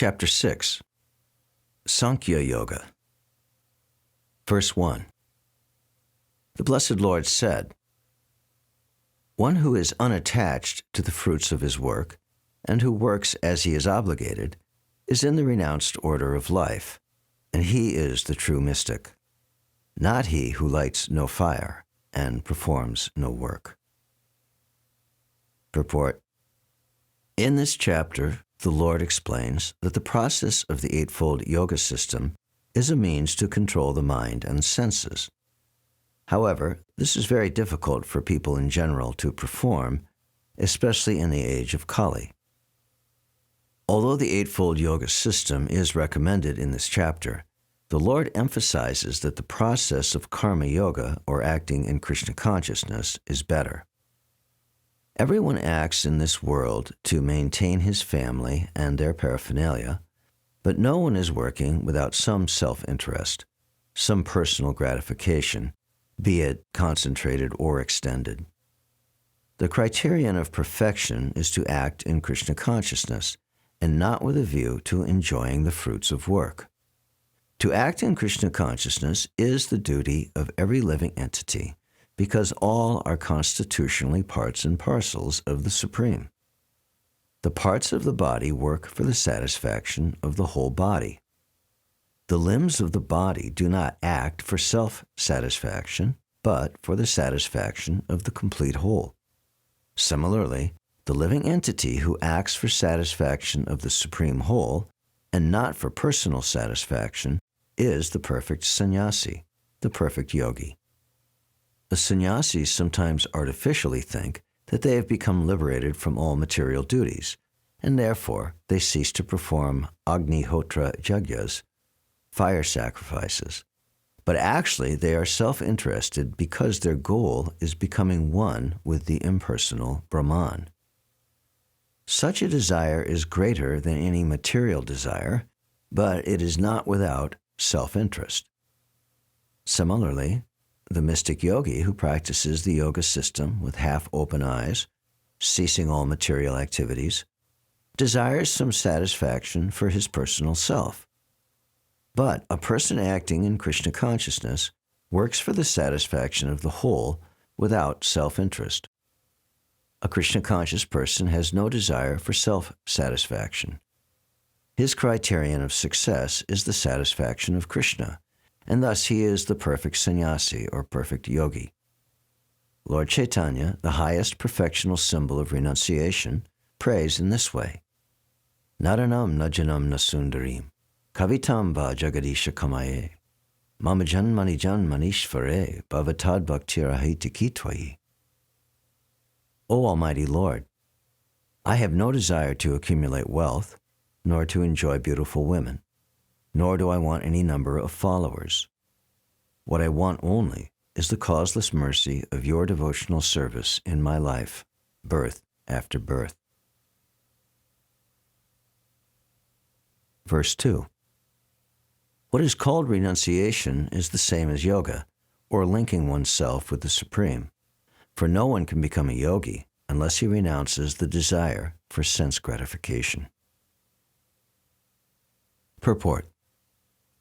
Chapter 6, Sankhya Yoga. Verse 1. The Blessed Lord said, "One who is unattached to the fruits of his work, and who works as he is obligated, is in the renounced order of life, and he is the true mystic, not he who lights no fire and performs no work." Purport. In this chapter, the Lord explains that the process of the Eightfold Yoga system is a means to control the mind and senses. However, this is very difficult for people in general to perform, especially in the age of Kali. Although the Eightfold Yoga system is recommended in this chapter, the Lord emphasizes that the process of karma yoga, or acting in Krishna consciousness, is better. Everyone acts in this world to maintain his family and their paraphernalia, but no one is working without some self-interest, some personal gratification, be it concentrated or extended. The criterion of perfection is to act in Krishna consciousness, and not with a view to enjoying the fruits of work. To act in Krishna consciousness is the duty of every living entity, because all are constitutionally parts and parcels of the Supreme. The parts of the body work for the satisfaction of the whole body. The limbs of the body do not act for self-satisfaction, but for the satisfaction of the complete whole. Similarly, the living entity who acts for satisfaction of the Supreme Whole, and not for personal satisfaction, is the perfect sannyasi, the perfect yogi. The sannyasis sometimes artificially think that they have become liberated from all material duties, and therefore they cease to perform Agnihotra Yagyas, fire sacrifices. But actually they are self-interested because their goal is becoming one with the impersonal Brahman. Such a desire is greater than any material desire, but it is not without self-interest. Similarly, the mystic yogi who practices the yoga system with half-open eyes, ceasing all material activities, desires some satisfaction for his personal self. But a person acting in Krishna consciousness works for the satisfaction of the whole without self-interest. A Krishna-conscious person has no desire for self-satisfaction. His criterion of success is the satisfaction of Krishna, and thus he is the perfect sannyasi or perfect yogi. Lord Chaitanya, the highest perfectional symbol of renunciation, prays in this way: Naranam najanam nasundarim, kavitam va jagadisha kamaye, mama janmani janmanishvare, bhavatad bhaktirahiti kitvayi. O Almighty Lord, I have no desire to accumulate wealth, nor to enjoy beautiful women, nor do I want any number of followers. What I want only is the causeless mercy of your devotional service in my life, birth after birth. Verse 2. What is called renunciation is the same as yoga, or linking oneself with the Supreme. For no one can become a yogi unless he renounces the desire for sense gratification. Purport.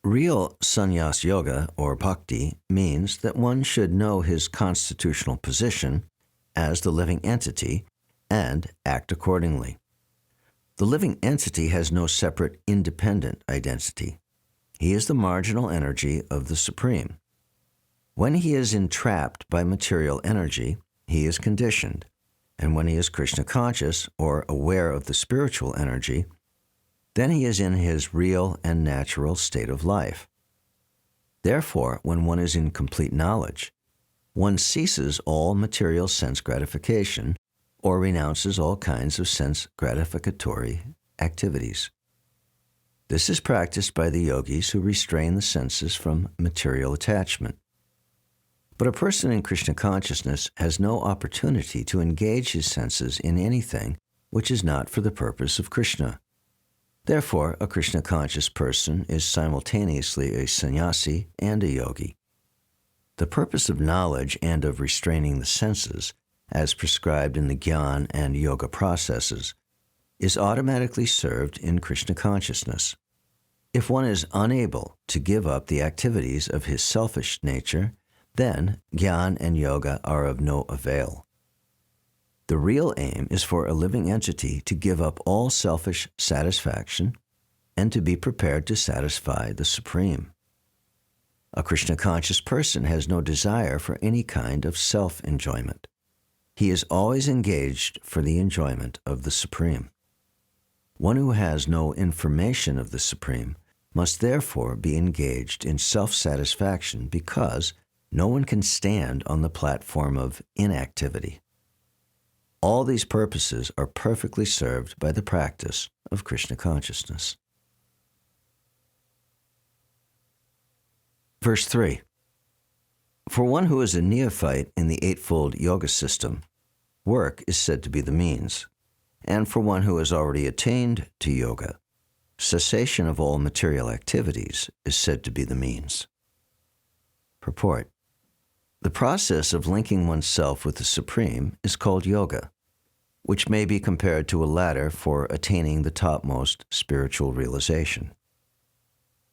Real sannyas yoga, or bhakti, means that one should know his constitutional position as the living entity and act accordingly. The living entity has no separate independent identity. He is the marginal energy of the Supreme. When he is entrapped by material energy, he is conditioned, and when he is Krishna conscious or aware of the spiritual energy, then he is in his real and natural state of life. Therefore, when one is in complete knowledge, one ceases all material sense gratification or renounces all kinds of sense gratificatory activities. This is practiced by the yogis who restrain the senses from material attachment. But a person in Krishna consciousness has no opportunity to engage his senses in anything which is not for the purpose of Krishna. Therefore, a Krishna-conscious person is simultaneously a sannyasi and a yogi. The purpose of knowledge and of restraining the senses, as prescribed in the Gyan and Yoga processes, is automatically served in Krishna consciousness. If one is unable to give up the activities of his selfish nature, then Jnana and Yoga are of no avail. The real aim is for a living entity to give up all selfish satisfaction and to be prepared to satisfy the Supreme. A Krishna-conscious person has no desire for any kind of self-enjoyment. He is always engaged for the enjoyment of the Supreme. One who has no information of the Supreme must therefore be engaged in self-satisfaction because no one can stand on the platform of inactivity. All these purposes are perfectly served by the practice of Krishna consciousness. Verse 3. For one who is a neophyte in the Eightfold Yoga system, work is said to be the means, and for one who has already attained to yoga, cessation of all material activities is said to be the means. Purport. The process of linking oneself with the Supreme is called yoga, which may be compared to a ladder for attaining the topmost spiritual realization.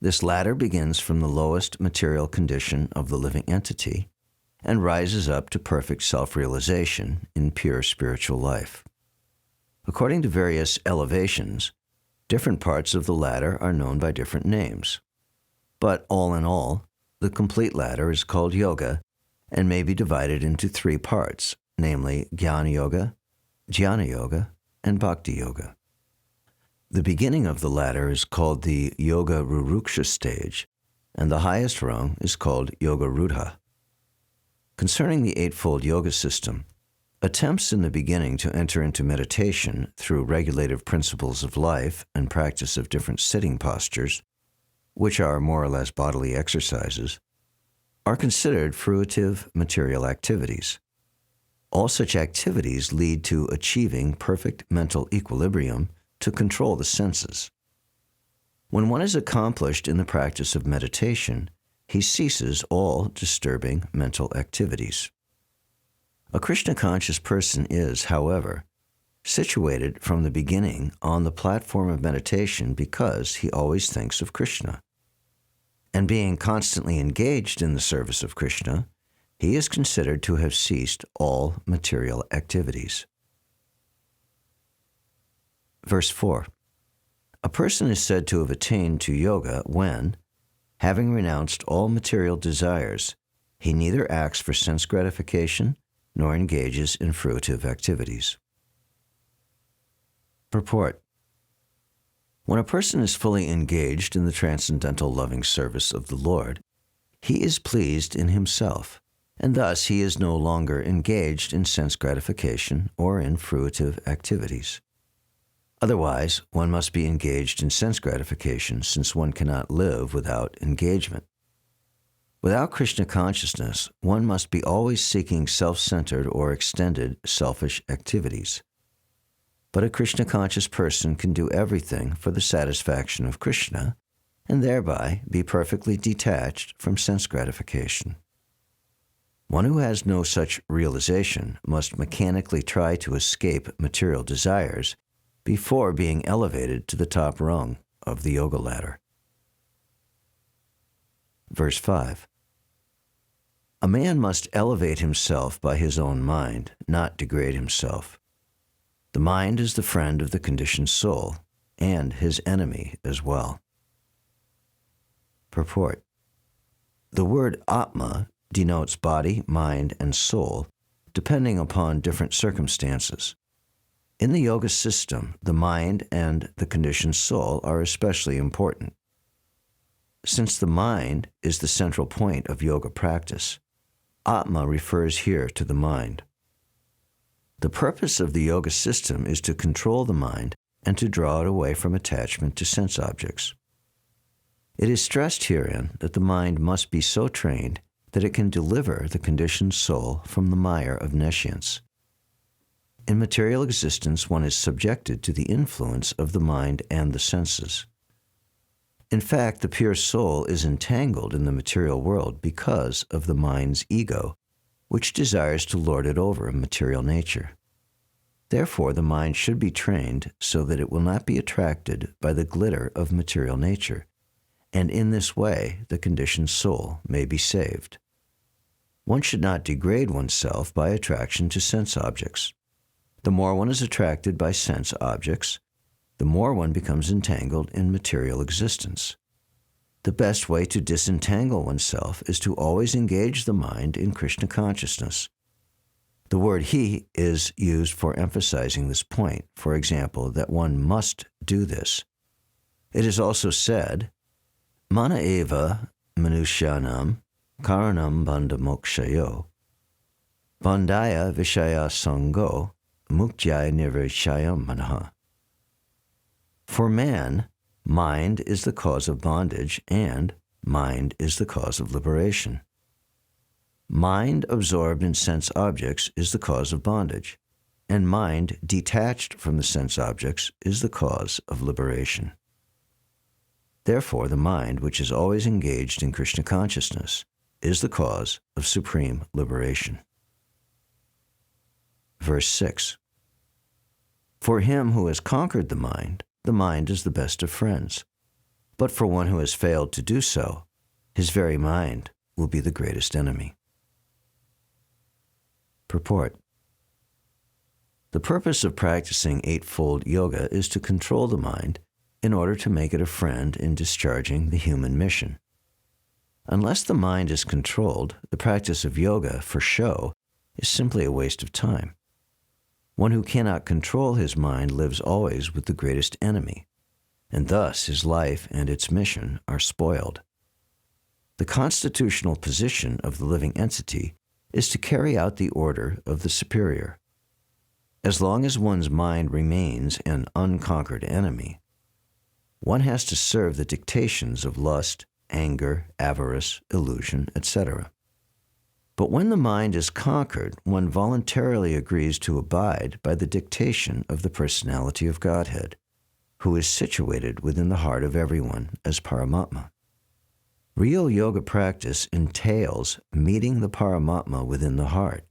This ladder begins from the lowest material condition of the living entity and rises up to perfect self-realization in pure spiritual life. According to various elevations, different parts of the ladder are known by different names. But all in all, the complete ladder is called yoga and may be divided into three parts, namely Jnana Yoga, Jnana Yoga, and Bhakti Yoga. The beginning of the ladder is called the Yoga Ruruksha stage, and the highest rung is called Yoga Rudha. Concerning the Eightfold Yoga system, attempts in the beginning to enter into meditation through regulative principles of life and practice of different sitting postures, which are more or less bodily exercises, are considered fruitive material activities. All such activities lead to achieving perfect mental equilibrium to control the senses. When one is accomplished in the practice of meditation, he ceases all disturbing mental activities. A Krishna-conscious person is, however, situated from the beginning on the platform of meditation because he always thinks of Krishna. And being constantly engaged in the service of Krishna, he is considered to have ceased all material activities. Verse 4. A person is said to have attained to yoga when, having renounced all material desires, he neither acts for sense gratification nor engages in fruitive activities. Purport. When a person is fully engaged in the transcendental loving service of the Lord, he is pleased in himself, and thus he is no longer engaged in sense gratification or in fruitive activities. Otherwise, one must be engaged in sense gratification, since one cannot live without engagement. Without Krishna consciousness, one must be always seeking self-centered or extended selfish activities. But a Krishna-conscious person can do everything for the satisfaction of Krishna, and thereby be perfectly detached from sense gratification. One who has no such realization must mechanically try to escape material desires before being elevated to the top rung of the yoga ladder. Verse 5. A man must elevate himself by his own mind, not degrade himself. The mind is the friend of the conditioned soul, and his enemy as well. Purport. The word Atma denotes body, mind, and soul, depending upon different circumstances. In the yoga system, the mind and the conditioned soul are especially important. Since the mind is the central point of yoga practice, Atma refers here to the mind. The purpose of the yoga system is to control the mind and to draw it away from attachment to sense objects. It is stressed herein that the mind must be so trained that it can deliver the conditioned soul from the mire of nescience. In material existence, one is subjected to the influence of the mind and the senses. In fact, the pure soul is entangled in the material world because of the mind's ego, which desires to lord it over material nature. Therefore, the mind should be trained so that it will not be attracted by the glitter of material nature, and in this way the conditioned soul may be saved. One should not degrade oneself by attraction to sense objects. The more one is attracted by sense objects, the more one becomes entangled in material existence. The best way to disentangle oneself is to always engage the mind in Krishna consciousness. The word he is used for emphasizing this point, for example, that one must do this. It is also said, Mana eva manushyanam karanam bandha mokshayo bandhaya vishaya sango muktya nirvishayam manaha. For man, mind is the cause of bondage and mind is the cause of liberation. Mind absorbed in sense objects is the cause of bondage, and mind detached from the sense objects is the cause of liberation. Therefore, the mind, which is always engaged in Krishna consciousness, is the cause of supreme liberation. Verse 6. For him who has conquered the mind is the best of friends. But for one who has failed to do so, his very mind will be the greatest enemy. Purport. The purpose of practicing Eightfold Yoga is to control the mind in order to make it a friend in discharging the human mission. Unless the mind is controlled, the practice of yoga for show is simply a waste of time. One who cannot control his mind lives always with the greatest enemy, and thus his life and its mission are spoiled. The constitutional position of the living entity is to carry out the order of the superior. As long as one's mind remains an unconquered enemy, one has to serve the dictations of lust, anger, avarice, illusion, etc. But when the mind is conquered, one voluntarily agrees to abide by the dictation of the personality of Godhead, who is situated within the heart of everyone as Paramatma. Real yoga practice entails meeting the Paramatma within the heart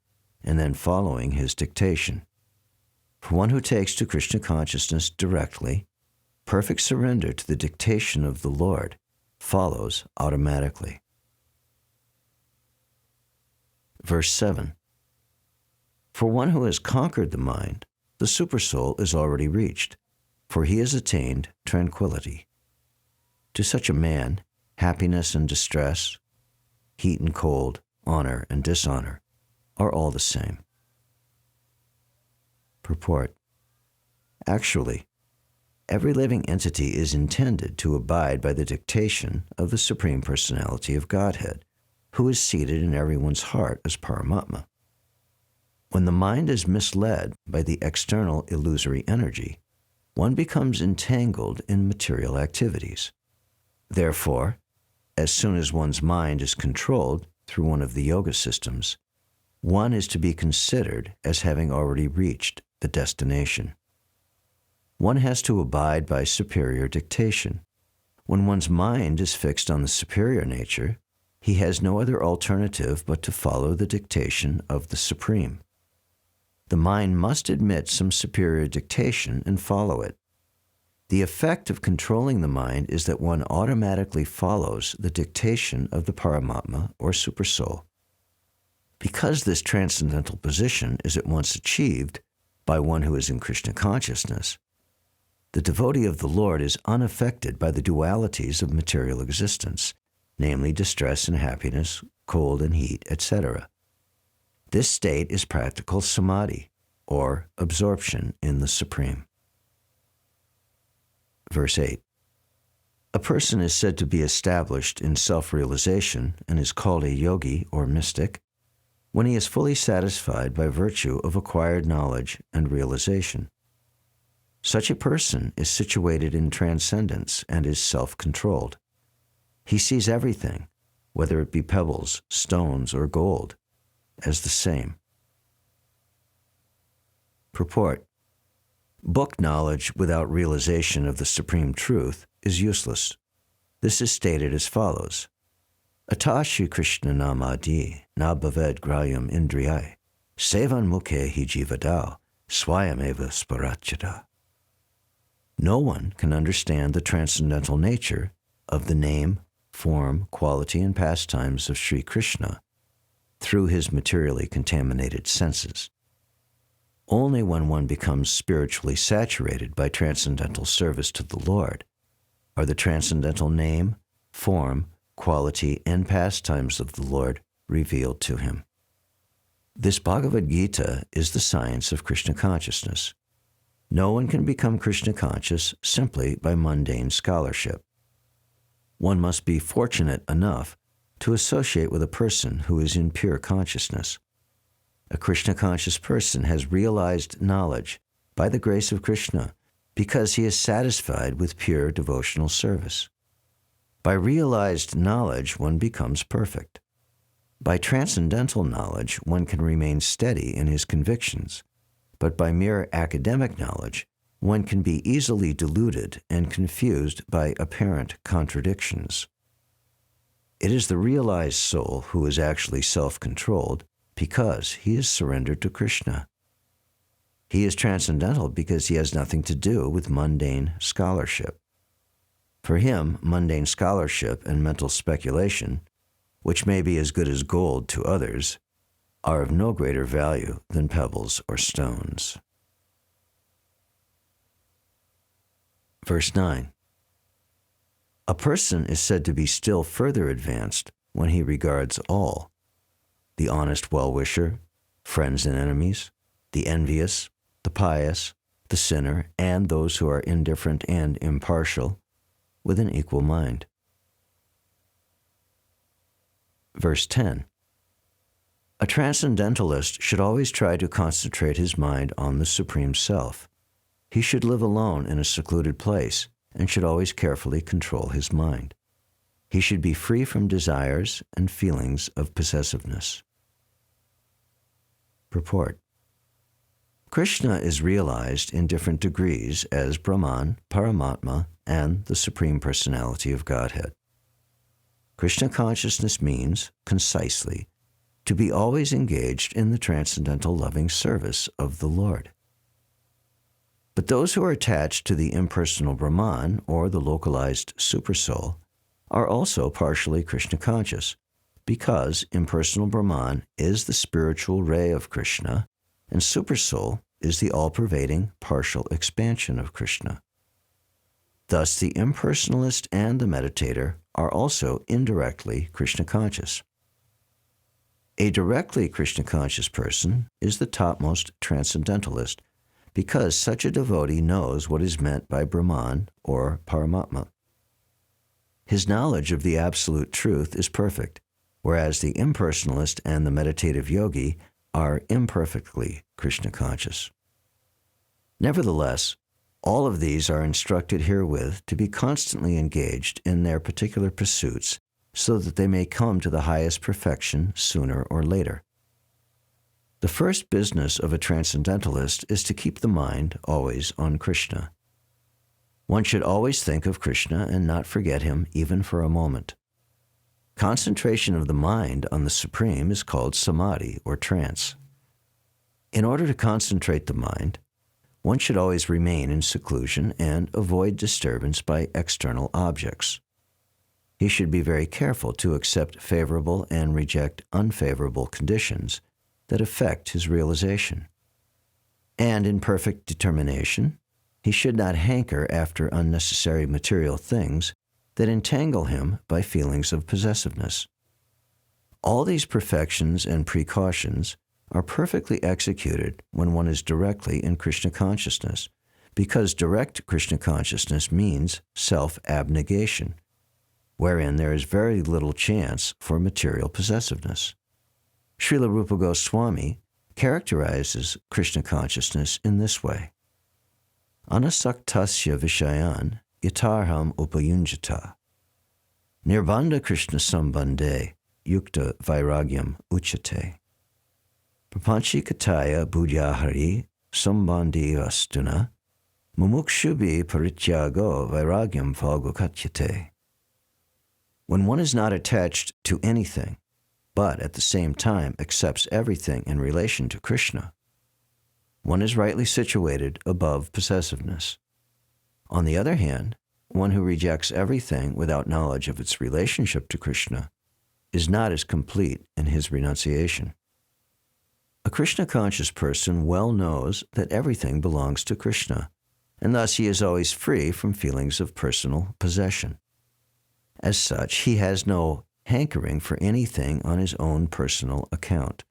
and then following his dictation. For one who takes to Krishna consciousness directly, perfect surrender to the dictation of the Lord follows automatically. Verse 7. For one who has conquered the mind, the Supersoul is already reached, for he has attained tranquility. To such a man, happiness and distress, heat and cold, honor and dishonor are all the same. Purport. Actually, every living entity is intended to abide by the dictation of the Supreme Personality of Godhead, who is seated in everyone's heart as Paramatma. When the mind is misled by the external illusory energy, one becomes entangled in material activities. Therefore, as soon as one's mind is controlled through one of the yoga systems, one is to be considered as having already reached the destination. One has to abide by superior dictation. When one's mind is fixed on the superior nature, he has no other alternative but to follow the dictation of the Supreme. The mind must admit some superior dictation and follow it. The effect of controlling the mind is that one automatically follows the dictation of the Paramatma or Supersoul. Because this transcendental position is at once achieved by one who is in Krishna consciousness, the devotee of the Lord is unaffected by the dualities of material existence, namely distress and happiness, cold and heat, etc. This state is practical samadhi, or absorption in the Supreme. Verse 8. A person is said to be established in self-realization and is called a yogi or mystic when he is fully satisfied by virtue of acquired knowledge and realization. Such a person is situated in transcendence and is self-controlled. He sees everything, whether it be pebbles, stones, or gold, as the same. Purport. Book knowledge without realization of the supreme truth is useless. This is stated as follows. Atashi Krishna namadi na bhaved grayam indriyai sevan mukhe hi jivadao swayameva sparachita. No one can understand the transcendental nature of the name, form, quality, and pastimes of Sri Krishna through his materially contaminated senses. Only when one becomes spiritually saturated by transcendental service to the Lord are the transcendental name, form, quality, and pastimes of the Lord revealed to him. This Bhagavad Gita is the science of Krishna consciousness. No one can become Krishna conscious simply by mundane scholarship. One must be fortunate enough to associate with a person who is in pure consciousness. A Krishna conscious person has realized knowledge by the grace of Krishna because he is satisfied with pure devotional service. By realized knowledge, one becomes perfect. By transcendental knowledge, one can remain steady in his convictions, but by mere academic knowledge, one can be easily deluded and confused by apparent contradictions. It is the realized soul who is actually self-controlled because he is surrendered to Krishna. He is transcendental because he has nothing to do with mundane scholarship. For him, mundane scholarship and mental speculation, which may be as good as gold to others, are of no greater value than pebbles or stones. Verse 9. A person is said to be still further advanced when he regards all, the honest well-wisher, friends and enemies, the envious, the pious, the sinner, and those who are indifferent and impartial, with an equal mind. Verse 10. A transcendentalist should always try to concentrate his mind on the Supreme Self. He should live alone in a secluded place and should always carefully control his mind. He should be free from desires and feelings of possessiveness. Purport. Krishna is realized in different degrees as Brahman, Paramatma, and the Supreme Personality of Godhead. Krishna consciousness means, concisely, to be always engaged in the transcendental loving service of the Lord. But those who are attached to the impersonal Brahman or the localized Supersoul are also partially Krishna conscious, because impersonal Brahman is the spiritual ray of Krishna, and Supersoul is the all-pervading partial expansion of Krishna. Thus, the impersonalist and the meditator are also indirectly Krishna conscious. A directly Krishna conscious person is the topmost transcendentalist, because such a devotee knows what is meant by Brahman or Paramatma. His knowledge of the absolute truth is perfect, whereas the impersonalist and the meditative yogi are imperfectly Krishna conscious. Nevertheless, all of these are instructed herewith to be constantly engaged in their particular pursuits so that they may come to the highest perfection sooner or later. The first business of a transcendentalist is to keep the mind always on Krishna. One should always think of Krishna and not forget him even for a moment. Concentration of the mind on the Supreme is called samadhi or trance. In order to concentrate the mind, one should always remain in seclusion and avoid disturbance by external objects. He should be very careful to accept favorable and reject unfavorable conditions that affect his realization. And in perfect determination, he should not hanker after unnecessary material things that entangle him by feelings of possessiveness. All these perfections and precautions are perfectly executed when one is directly in Krishna consciousness, because direct Krishna consciousness means self-abnegation, wherein there is very little chance for material possessiveness. Srila Rupa Goswami characterizes Krishna consciousness in this way. Anasaktasya vishayan yatarham upayunjata. Nirbandha Krishna sambandhe yukta vairagyam uchate. Prapanchi kataya buddhyahari sambandhi astuna mumukshubi parityago vairagyam phalgukatyate. When one is not attached to anything, but at the same time accepts everything in relation to Krishna, one is rightly situated above possessiveness. On the other hand, one who rejects everything without knowledge of its relationship to Krishna is not as complete in his renunciation. A Krishna-conscious person well knows that everything belongs to Krishna, and thus he is always free from feelings of personal possession. As such, he has no hankering for anything on his own personal account.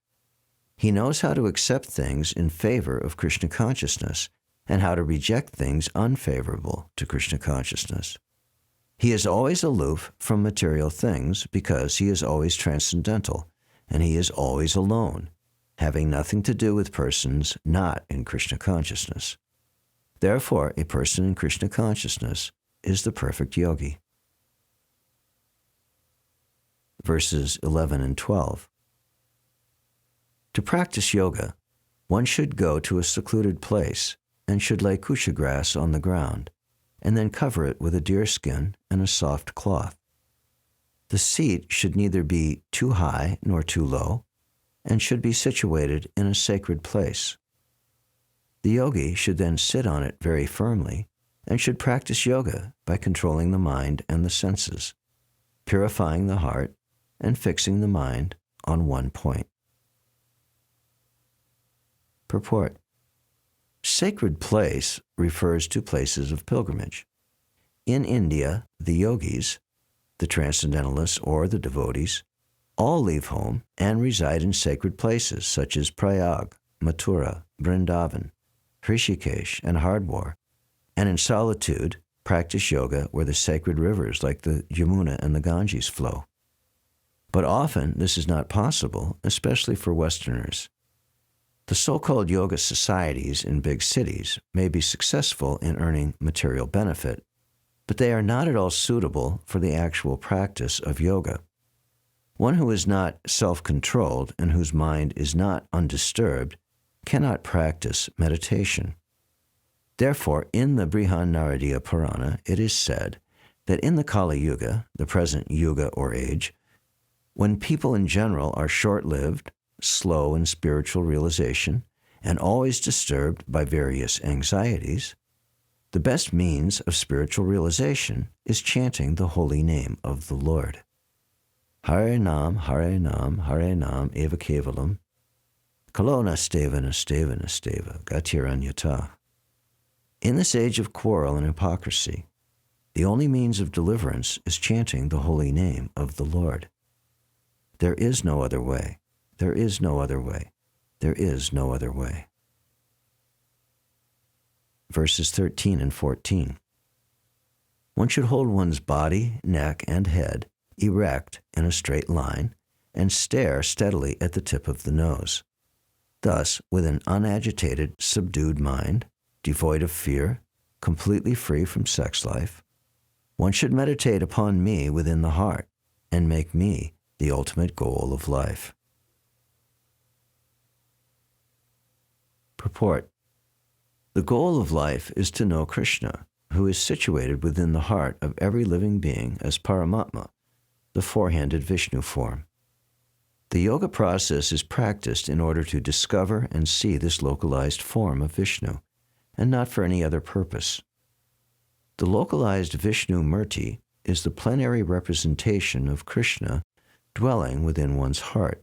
He knows how to accept things in favor of Krishna consciousness and how to reject things unfavorable to Krishna consciousness. He is always aloof from material things because he is always transcendental, and he is always alone, having nothing to do with persons not in Krishna consciousness. Therefore, a person in Krishna consciousness is the perfect yogi. Verses 11 and 12. To practice yoga, one should go to a secluded place and should lay kusha grass on the ground, and then cover it with a deerskin and a soft cloth. The seat should neither be too high nor too low, and should be situated in a sacred place. The yogi should then sit on it very firmly and should practice yoga by controlling the mind and the senses, purifying the heart, and fixing the mind on one point. Purport. Sacred place refers to places of pilgrimage. In India, the yogis, the transcendentalists or the devotees, all leave home and reside in sacred places such as Prayag, Mathura, Vrindavan, Rishikesh, and Hardwar, and in solitude practice yoga where the sacred rivers like the Yamuna and the Ganges flow. But often this is not possible, especially for Westerners. The so-called yoga societies in big cities may be successful in earning material benefit, but they are not at all suitable for the actual practice of yoga. One who is not self-controlled and whose mind is not undisturbed cannot practice meditation. Therefore, in the Brihanaradiya Purana, it is said that in the Kali Yuga, the present yuga or age, when people in general are short-lived, slow in spiritual realization, and always disturbed by various anxieties, the best means of spiritual realization is chanting the holy name of the Lord. Hare Nam, Hare Nam, Hare Nam, Eva Kevalam, Kalo Nasteva Nasteva Nasteva, Gatiranyata. In this age of quarrel and hypocrisy, the only means of deliverance is chanting the holy name of the Lord. There is no other way. There is no other way. There is no other way. Verses 13 and 14. One should hold one's body, neck, and head erect in a straight line and stare steadily at the tip of the nose. Thus, with an unagitated, subdued mind, devoid of fear, completely free from sex life, one should meditate upon me within the heart and make me the ultimate goal of life. Purport. The goal of life is to know Krishna, who is situated within the heart of every living being as Paramatma, the four-handed Vishnu form. The yoga process is practiced in order to discover and see this localized form of Vishnu, and not for any other purpose. The localized Vishnu Murti is the plenary representation of Krishna dwelling within one's heart.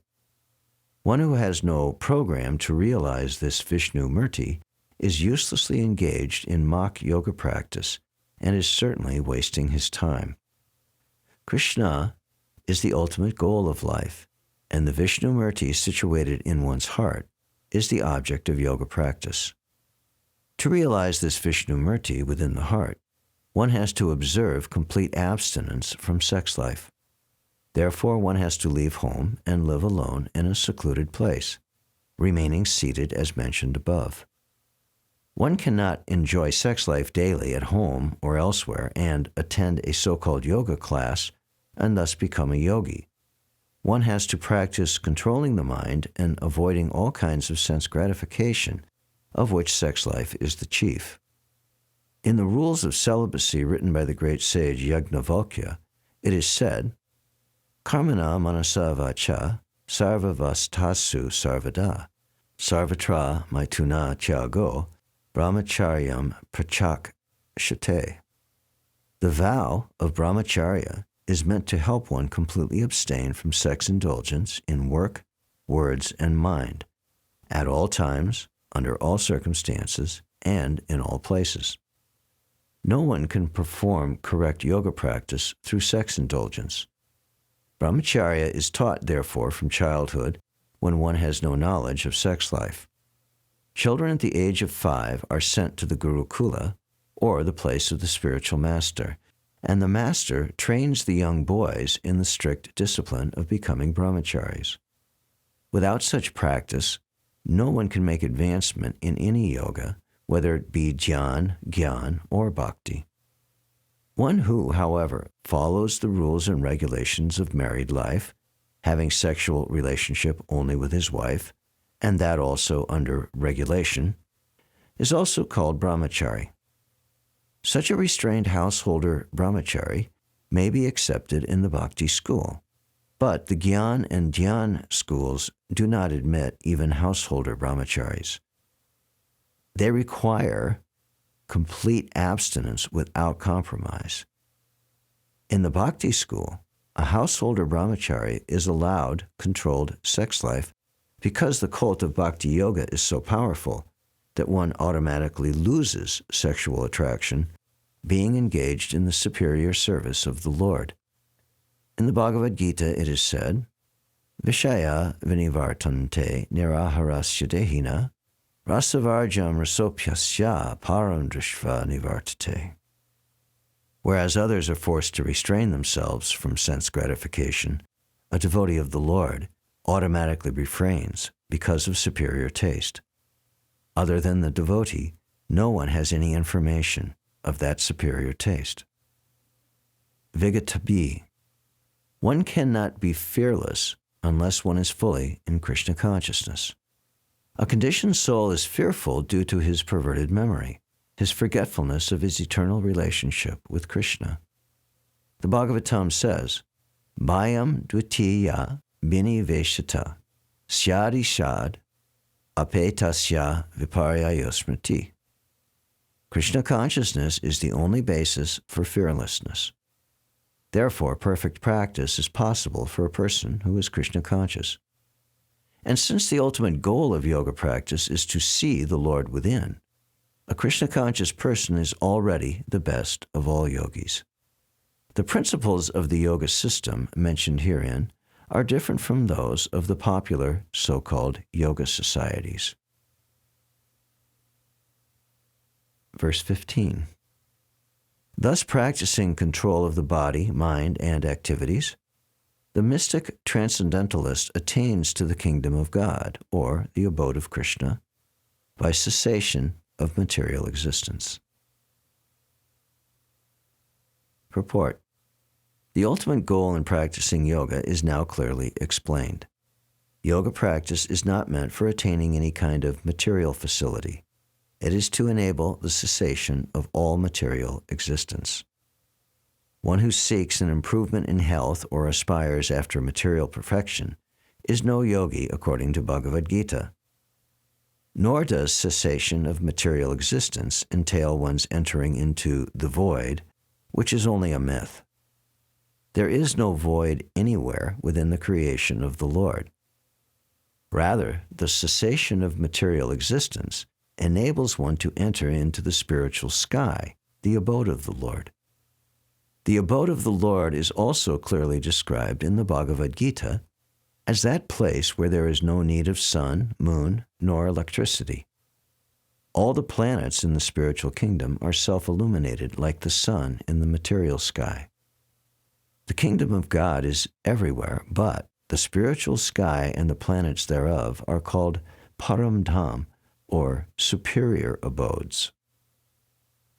One who has no program to realize this Vishnu Murti is uselessly engaged in mock yoga practice and is certainly wasting his time. Krishna is the ultimate goal of life, and the Vishnu Murti situated in one's heart is the object of yoga practice. To realize this Vishnu Murti within the heart, one has to observe complete abstinence from sex life. Therefore, one has to leave home and live alone in a secluded place, remaining seated as mentioned above. One cannot enjoy sex life daily at home or elsewhere and attend a so-called yoga class and thus become a yogi. One has to practice controlling the mind and avoiding all kinds of sense gratification, of which sex life is the chief. In the rules of celibacy written by the great sage Yajnavalkya, it is said, Karmana manasa vacha sarvavastasu sarvada sarvatra maituna chago brahmacharyam prachak shate. The vow of brahmacharya is meant to help one completely abstain from sex indulgence in work, words, and mind, at all times, under all circumstances, and in all places. No one can perform correct yoga practice through sex indulgence. Brahmacharya is taught, therefore, from childhood when one has no knowledge of sex life. Children at the age of 5 are sent to the Gurukula, or the place of the spiritual master, and the master trains the young boys in the strict discipline of becoming brahmacharis. Without such practice, no one can make advancement in any yoga, whether it be jnana, gyan, or bhakti. One who, however, follows the rules and regulations of married life, having sexual relationship only with his wife, and that also under regulation, is also called brahmachari. Such a restrained householder brahmachari may be accepted in the bhakti school, but the Gyan and Dhyan schools do not admit even householder brahmacharis. They require complete abstinence without compromise. In the bhakti school, a householder brahmachari is allowed controlled sex life because the cult of bhakti yoga is so powerful that one automatically loses sexual attraction being engaged in the superior service of the Lord. In the Bhagavad Gita it is said, Vishaya vinivartante niraharasya dehina rasavarjam rasopyasya param drishva nivartate. Whereas others are forced to restrain themselves from sense gratification, a devotee of the Lord automatically refrains because of superior taste. Other than the devotee, no one has any information of that superior taste. Vigatabi. One cannot be fearless unless one is fully in Krishna consciousness. A conditioned soul is fearful due to his perverted memory, his forgetfulness of his eternal relationship with Krishna. The Bhagavatam says, Bhayam dvitiya bini veshata syadi shad apetasya viparyayosmriti. Krishna consciousness is the only basis for fearlessness. Therefore, perfect practice is possible for a person who is Krishna conscious. And since the ultimate goal of yoga practice is to see the Lord within, a Krishna conscious person is already the best of all yogis. The principles of the yoga system mentioned herein are different from those of the popular so-called yoga societies. Verse 15. Thus practicing control of the body, mind, and activities, the mystic transcendentalist attains to the kingdom of God, or the abode of Krishna, by cessation of material existence. Purport. The ultimate goal in practicing yoga is now clearly explained. Yoga practice is not meant for attaining any kind of material facility. It is to enable the cessation of all material existence. One who seeks an improvement in health or aspires after material perfection is no yogi according to Bhagavad Gita. Nor does cessation of material existence entail one's entering into the void, which is only a myth. There is no void anywhere within the creation of the Lord. Rather, the cessation of material existence enables one to enter into the spiritual sky, the abode of the Lord. The abode of the Lord is also clearly described in the Bhagavad Gita as that place where there is no need of sun, moon, nor electricity. All the planets in the spiritual kingdom are self-illuminated like the sun in the material sky. The kingdom of God is everywhere, but the spiritual sky and the planets thereof are called Param Dham, or superior abodes.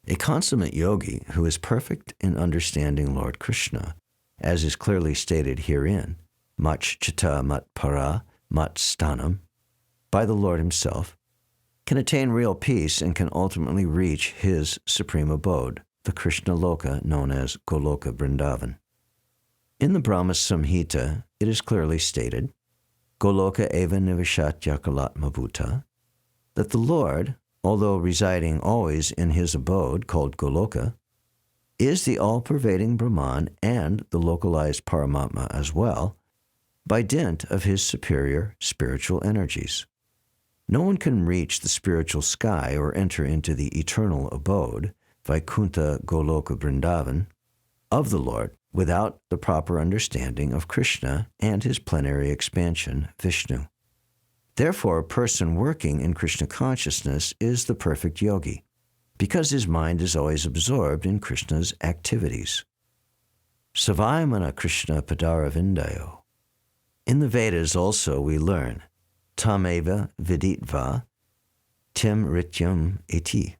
A consummate yogi who is perfect in understanding Lord Krishna, as is clearly stated herein, mat chitta mat para mat stanam, by the Lord himself, can attain real peace and can ultimately reach his supreme abode, the Krishna Loka known as Goloka Vrindavan. In the Brahma Samhita, it is clearly stated, Goloka eva nivishat yakalatma bhuta, that the Lord, although residing always in his abode called Goloka, is the all-pervading Brahman and the localized Paramatma as well, by dint of his superior spiritual energies. No one can reach the spiritual sky or enter into the eternal abode, Vaikuntha Goloka Vrindavan, of the Lord without the proper understanding of Krishna and his plenary expansion, Vishnu. Therefore, a person working in Krishna consciousness is the perfect yogi, because his mind is always absorbed in Krishna's activities. Savayamana Krishna Padara Vindayo. In the Vedas also we learn, Tameva Viditva Tim Rityam Iti.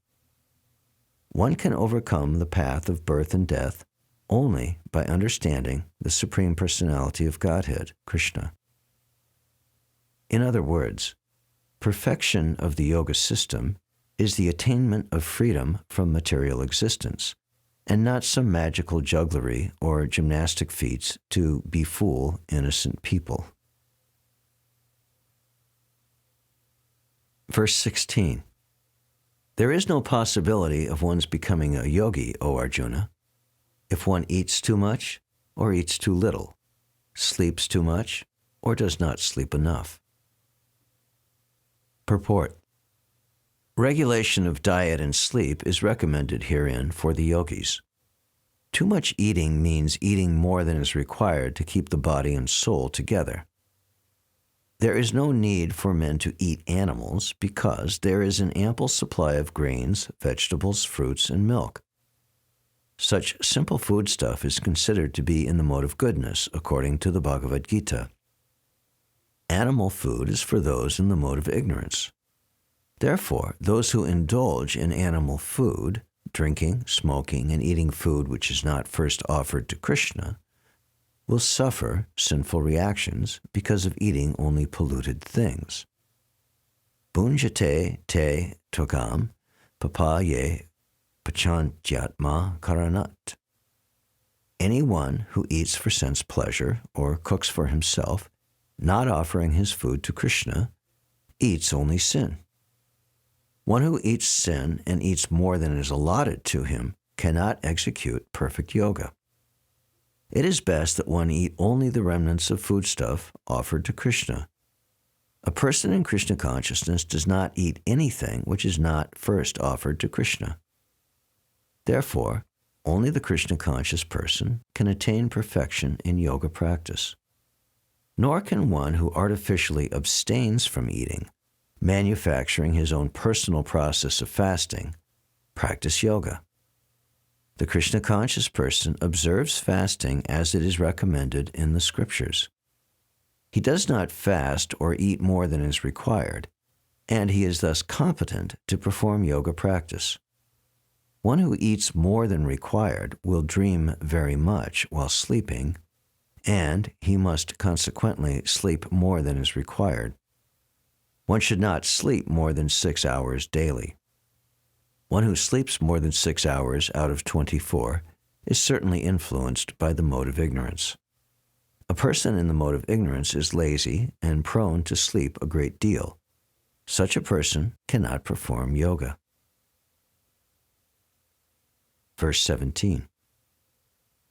One can overcome the path of birth and death only by understanding the Supreme Personality of Godhead, Krishna. In other words, perfection of the yoga system is the attainment of freedom from material existence, and not some magical jugglery or gymnastic feats to befool innocent people. Verse 16. There is no possibility of one's becoming a yogi, O Arjuna, if one eats too much or eats too little, sleeps too much or does not sleep enough. Purport. Regulation of diet and sleep is recommended herein for the yogis. Too much eating means eating more than is required to keep the body and soul together. There is no need for men to eat animals because there is an ample supply of grains, vegetables, fruits, and milk. Such simple foodstuff is considered to be in the mode of goodness, according to the Bhagavad Gita. Animal food is for those in the mode of ignorance. Therefore, those who indulge in animal food, drinking, smoking, and eating food which is not first offered to Krishna, will suffer sinful reactions because of eating only polluted things. Bhunjate te tokam papaye pachantyatma karanat. Anyone who eats for sense pleasure or cooks for himself, not offering his food to Krishna, eats only sin. One who eats sin and eats more than is allotted to him cannot execute perfect yoga. It is best that one eat only the remnants of foodstuff offered to Krishna. A person in Krishna consciousness does not eat anything which is not first offered to Krishna. Therefore, only the Krishna conscious person can attain perfection in yoga practice. Nor can one who artificially abstains from eating, manufacturing his own personal process of fasting, practice yoga. The Krishna conscious person observes fasting as it is recommended in the scriptures. He does not fast or eat more than is required, and he is thus competent to perform yoga practice. One who eats more than required will dream very much while sleeping, and he must consequently sleep more than is required. One should not sleep more than 6 hours daily. One who sleeps more than 6 hours out of 24 is certainly influenced by the mode of ignorance. A person in the mode of ignorance is lazy and prone to sleep a great deal. Such a person cannot perform yoga. Verse 17.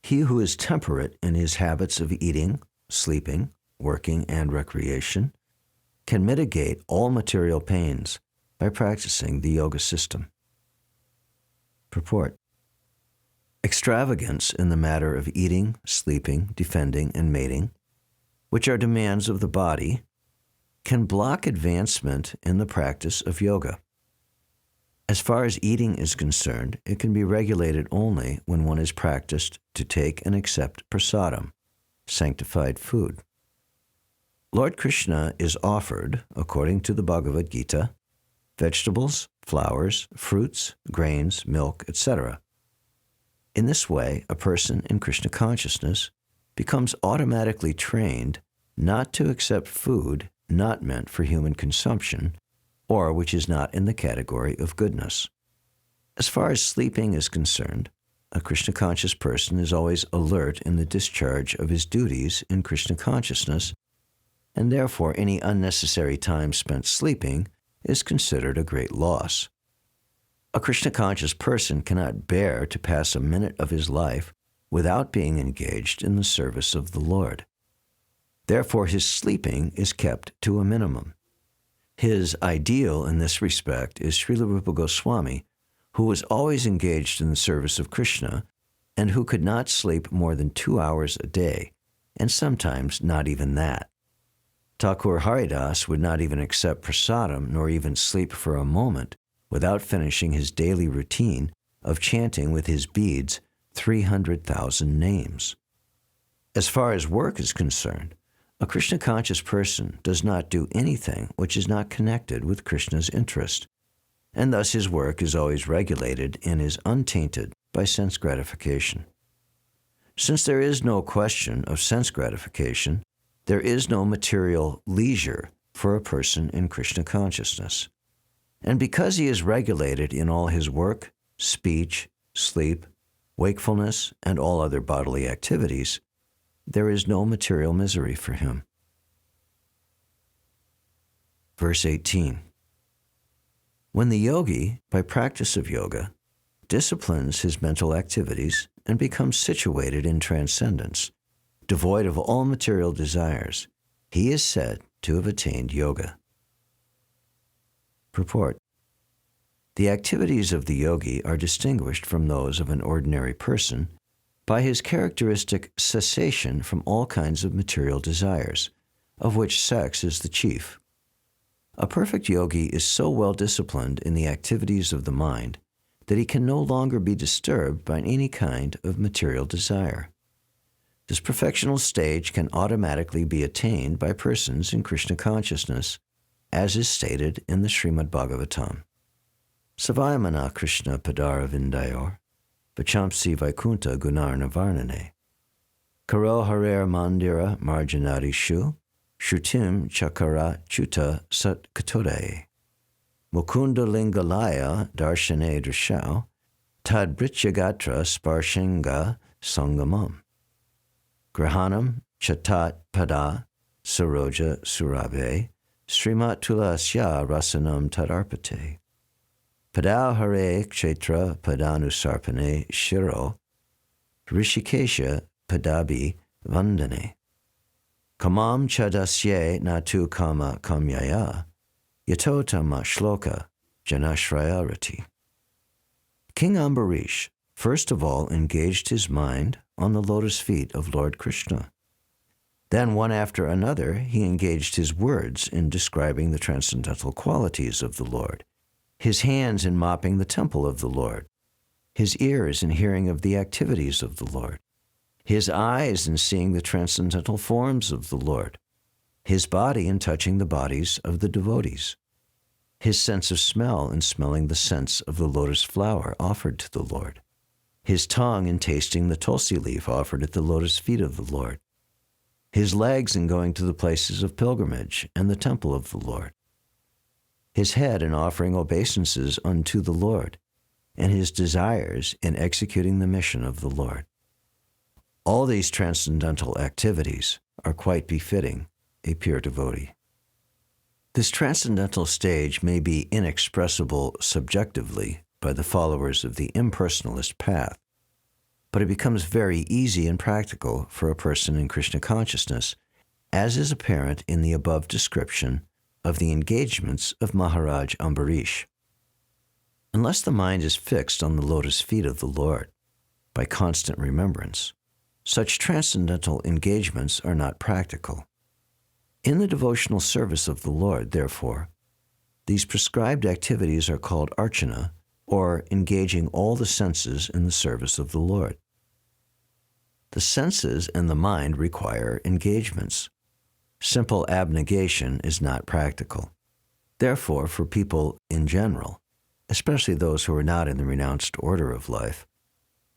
He who is temperate in his habits of eating, sleeping, working, and recreation can mitigate all material pains by practicing the yoga system. Purport. Extravagance in the matter of eating, sleeping, defending, and mating, which are demands of the body, can block advancement in the practice of yoga. As far as eating is concerned, it can be regulated only when one is practiced to take and accept prasadam, sanctified food. Lord Krishna is offered, according to the Bhagavad Gita, vegetables, flowers, fruits, grains, milk, etc. In this way, a person in Krishna consciousness becomes automatically trained not to accept food not meant for human consumption, or which is not in the category of goodness. As far as sleeping is concerned, a Krishna conscious person is always alert in the discharge of his duties in Krishna consciousness and therefore any unnecessary time spent sleeping is considered a great loss. A Krishna-conscious person cannot bear to pass a minute of his life without being engaged in the service of the Lord. Therefore, his sleeping is kept to a minimum. His ideal in this respect is Srila Rupa Goswami, who was always engaged in the service of Krishna and who could not sleep more than 2 hours a day, and sometimes not even that. Thakur Haridas would not even accept prasadam nor even sleep for a moment without finishing his daily routine of chanting with his beads 300,000 names. As far as work is concerned, a Krishna-conscious person does not do anything which is not connected with Krishna's interest, and thus his work is always regulated and is untainted by sense gratification. Since there is no question of sense gratification, there is no material leisure for a person in Krishna consciousness. And because he is regulated in all his work, speech, sleep, wakefulness, and all other bodily activities, there is no material misery for him. Verse 18. When the yogi, by practice of yoga, disciplines his mental activities and becomes situated in transcendence, devoid of all material desires, he is said to have attained yoga. Purport. The activities of the yogi are distinguished from those of an ordinary person by his characteristic cessation from all kinds of material desires, of which sex is the chief. A perfect yogi is so well disciplined in the activities of the mind that he can no longer be disturbed by any kind of material desire. This perfectional stage can automatically be attained by persons in Krishna consciousness, as is stated in the Srimad Bhagavatam. Savayamana Krishna Padara Vindayor, Vachamsi Vaikunta Gunarna Varnane, Karo Harer Mandira Marjanari Shu, Shrutim Chakara Chuta Sat Katode, Mukunda Lingalaya Darshane Drishau, Tad Brityagatra Sparshinga Sangamam, Grahanam Chatat Pada Saroja Surabe, Srimat Tulasya Rasanam Tadarpate, Padau Hare Kshetra Padanusarpane Shiro, Rishikesha Padabi Vandane, Kamam Chadasye Natu Kama Kamyaya, Yatotama Shloka Janashrayarati. King Ambarish first of all engaged his mind on the lotus feet of Lord Krishna. Then, one after another, he engaged his words in describing the transcendental qualities of the Lord, his hands in mopping the temple of the Lord, his ears in hearing of the activities of the Lord, his eyes in seeing the transcendental forms of the Lord, his body in touching the bodies of the devotees, his sense of smell in smelling the scents of the lotus flower offered to the Lord, his tongue in tasting the tulsi leaf offered at the lotus feet of the Lord, his legs in going to the places of pilgrimage and the temple of the Lord, his head in offering obeisances unto the Lord, and his desires in executing the mission of the Lord. All these transcendental activities are quite befitting a pure devotee. This transcendental stage may be inexpressible subjectively by the followers of the impersonalist path, but it becomes very easy and practical for a person in Krishna consciousness, as is apparent in the above description of the engagements of Maharaj Ambarish. Unless the mind is fixed on the lotus feet of the Lord by constant remembrance, such transcendental engagements are not practical. In the devotional service of the Lord, therefore, these prescribed activities are called archana, or engaging all the senses in the service of the Lord. The senses and the mind require engagements. Simple abnegation is not practical. Therefore, for people in general, especially those who are not in the renounced order of life,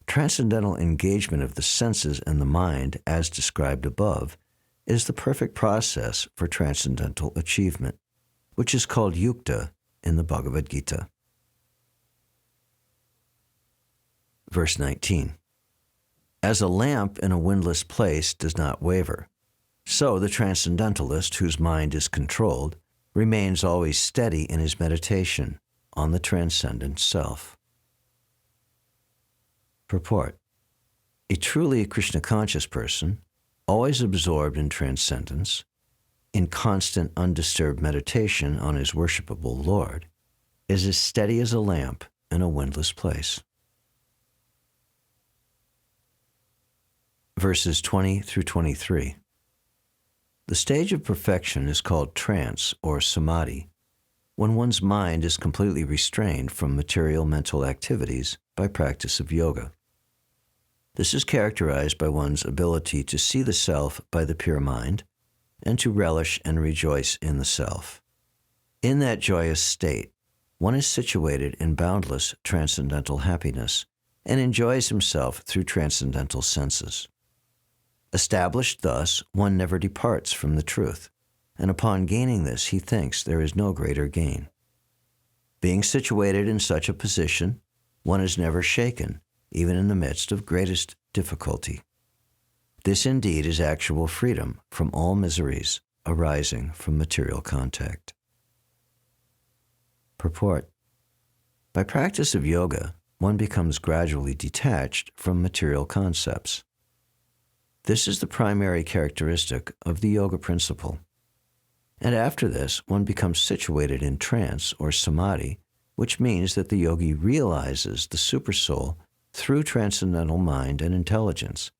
transcendental engagement of the senses and the mind, as described above, is the perfect process for transcendental achievement, which is called yukta in the Bhagavad Gita. Verse 19. As a lamp in a windless place does not waver, So the transcendentalist whose mind is controlled remains always steady in his meditation on the transcendent self. Purport. A truly Krishna-conscious person, always absorbed in transcendence, in constant undisturbed meditation on his worshipable Lord, is as steady as a lamp in a windless place. Verses 20 through 23. The stage of perfection is called trance or samadhi, when one's mind is completely restrained from material mental activities by practice of yoga. This is characterized by one's ability to see the self by the pure mind and to relish and rejoice in the self. In that joyous state, one is situated in boundless transcendental happiness and enjoys himself through transcendental senses. Established thus, one never departs from the truth, and upon gaining this, he thinks there is no greater gain. Being situated in such a position, one is never shaken, even in the midst of greatest difficulty. This indeed is actual freedom from all miseries arising from material contact. Purport. By practice of yoga, one becomes gradually detached from material concepts. This is the primary characteristic of the yoga principle. And after this, one becomes situated in trance or samadhi, which means that the yogi realizes the supersoul through transcendental mind and intelligence,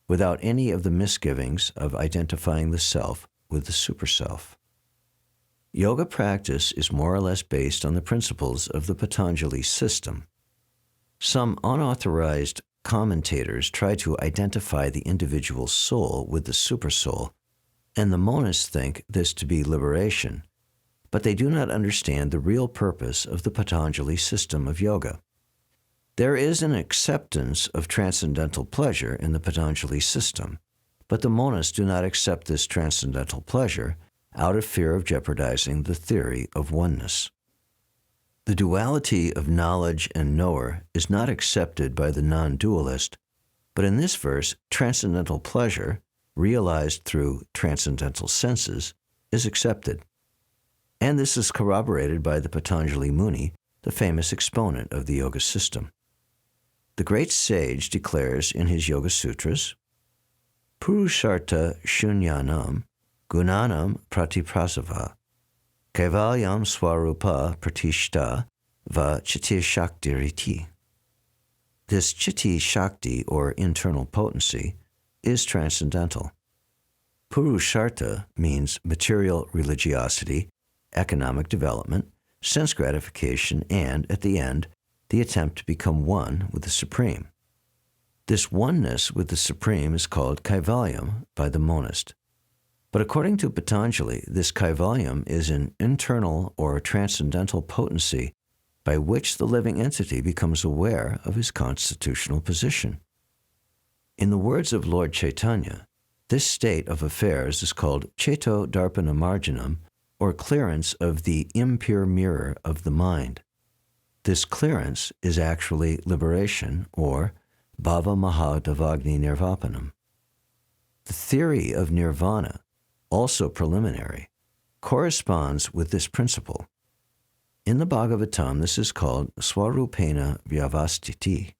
without any of the misgivings of identifying the self with the superself. Yoga practice is more or less based on the principles of the Patanjali system. Some unauthorized commentators try to identify the individual soul with the supersoul, and the monists think this to be liberation, but they do not understand the real purpose of the Patanjali system of yoga. There is an acceptance of transcendental pleasure in the Patanjali system, but the monists do not accept this transcendental pleasure out of fear of jeopardizing the theory of oneness. The duality of knowledge and knower is not accepted by the non-dualist, but in this verse, transcendental pleasure, realized through transcendental senses, is accepted. And this is corroborated by the Patanjali Muni, the famous exponent of the yoga system. The great sage declares in his Yoga Sutras, Purushartha shunyanam gunanam pratiprasava Kaivalyam swarupa pratishta va chitti shaktiriti. This chitti shakti, or internal potency, is transcendental. Purushartha means material religiosity, economic development, sense gratification, and, at the end, the attempt to become one with the Supreme. This oneness with the Supreme is called Kaivalyam by the monist. But according to Patanjali, this Kaivalyam is an internal or transcendental potency by which the living entity becomes aware of his constitutional position. In the words of Lord Chaitanya, this state of affairs is called Cheto Darpana Marjanam, or clearance of the impure mirror of the mind. This clearance is actually liberation, or Bhava Mahadavagni Nirvapanam. The theory of nirvana, also preliminary, corresponds with this principle. In the Bhagavatam, this is called Swarupena Vyavastiti.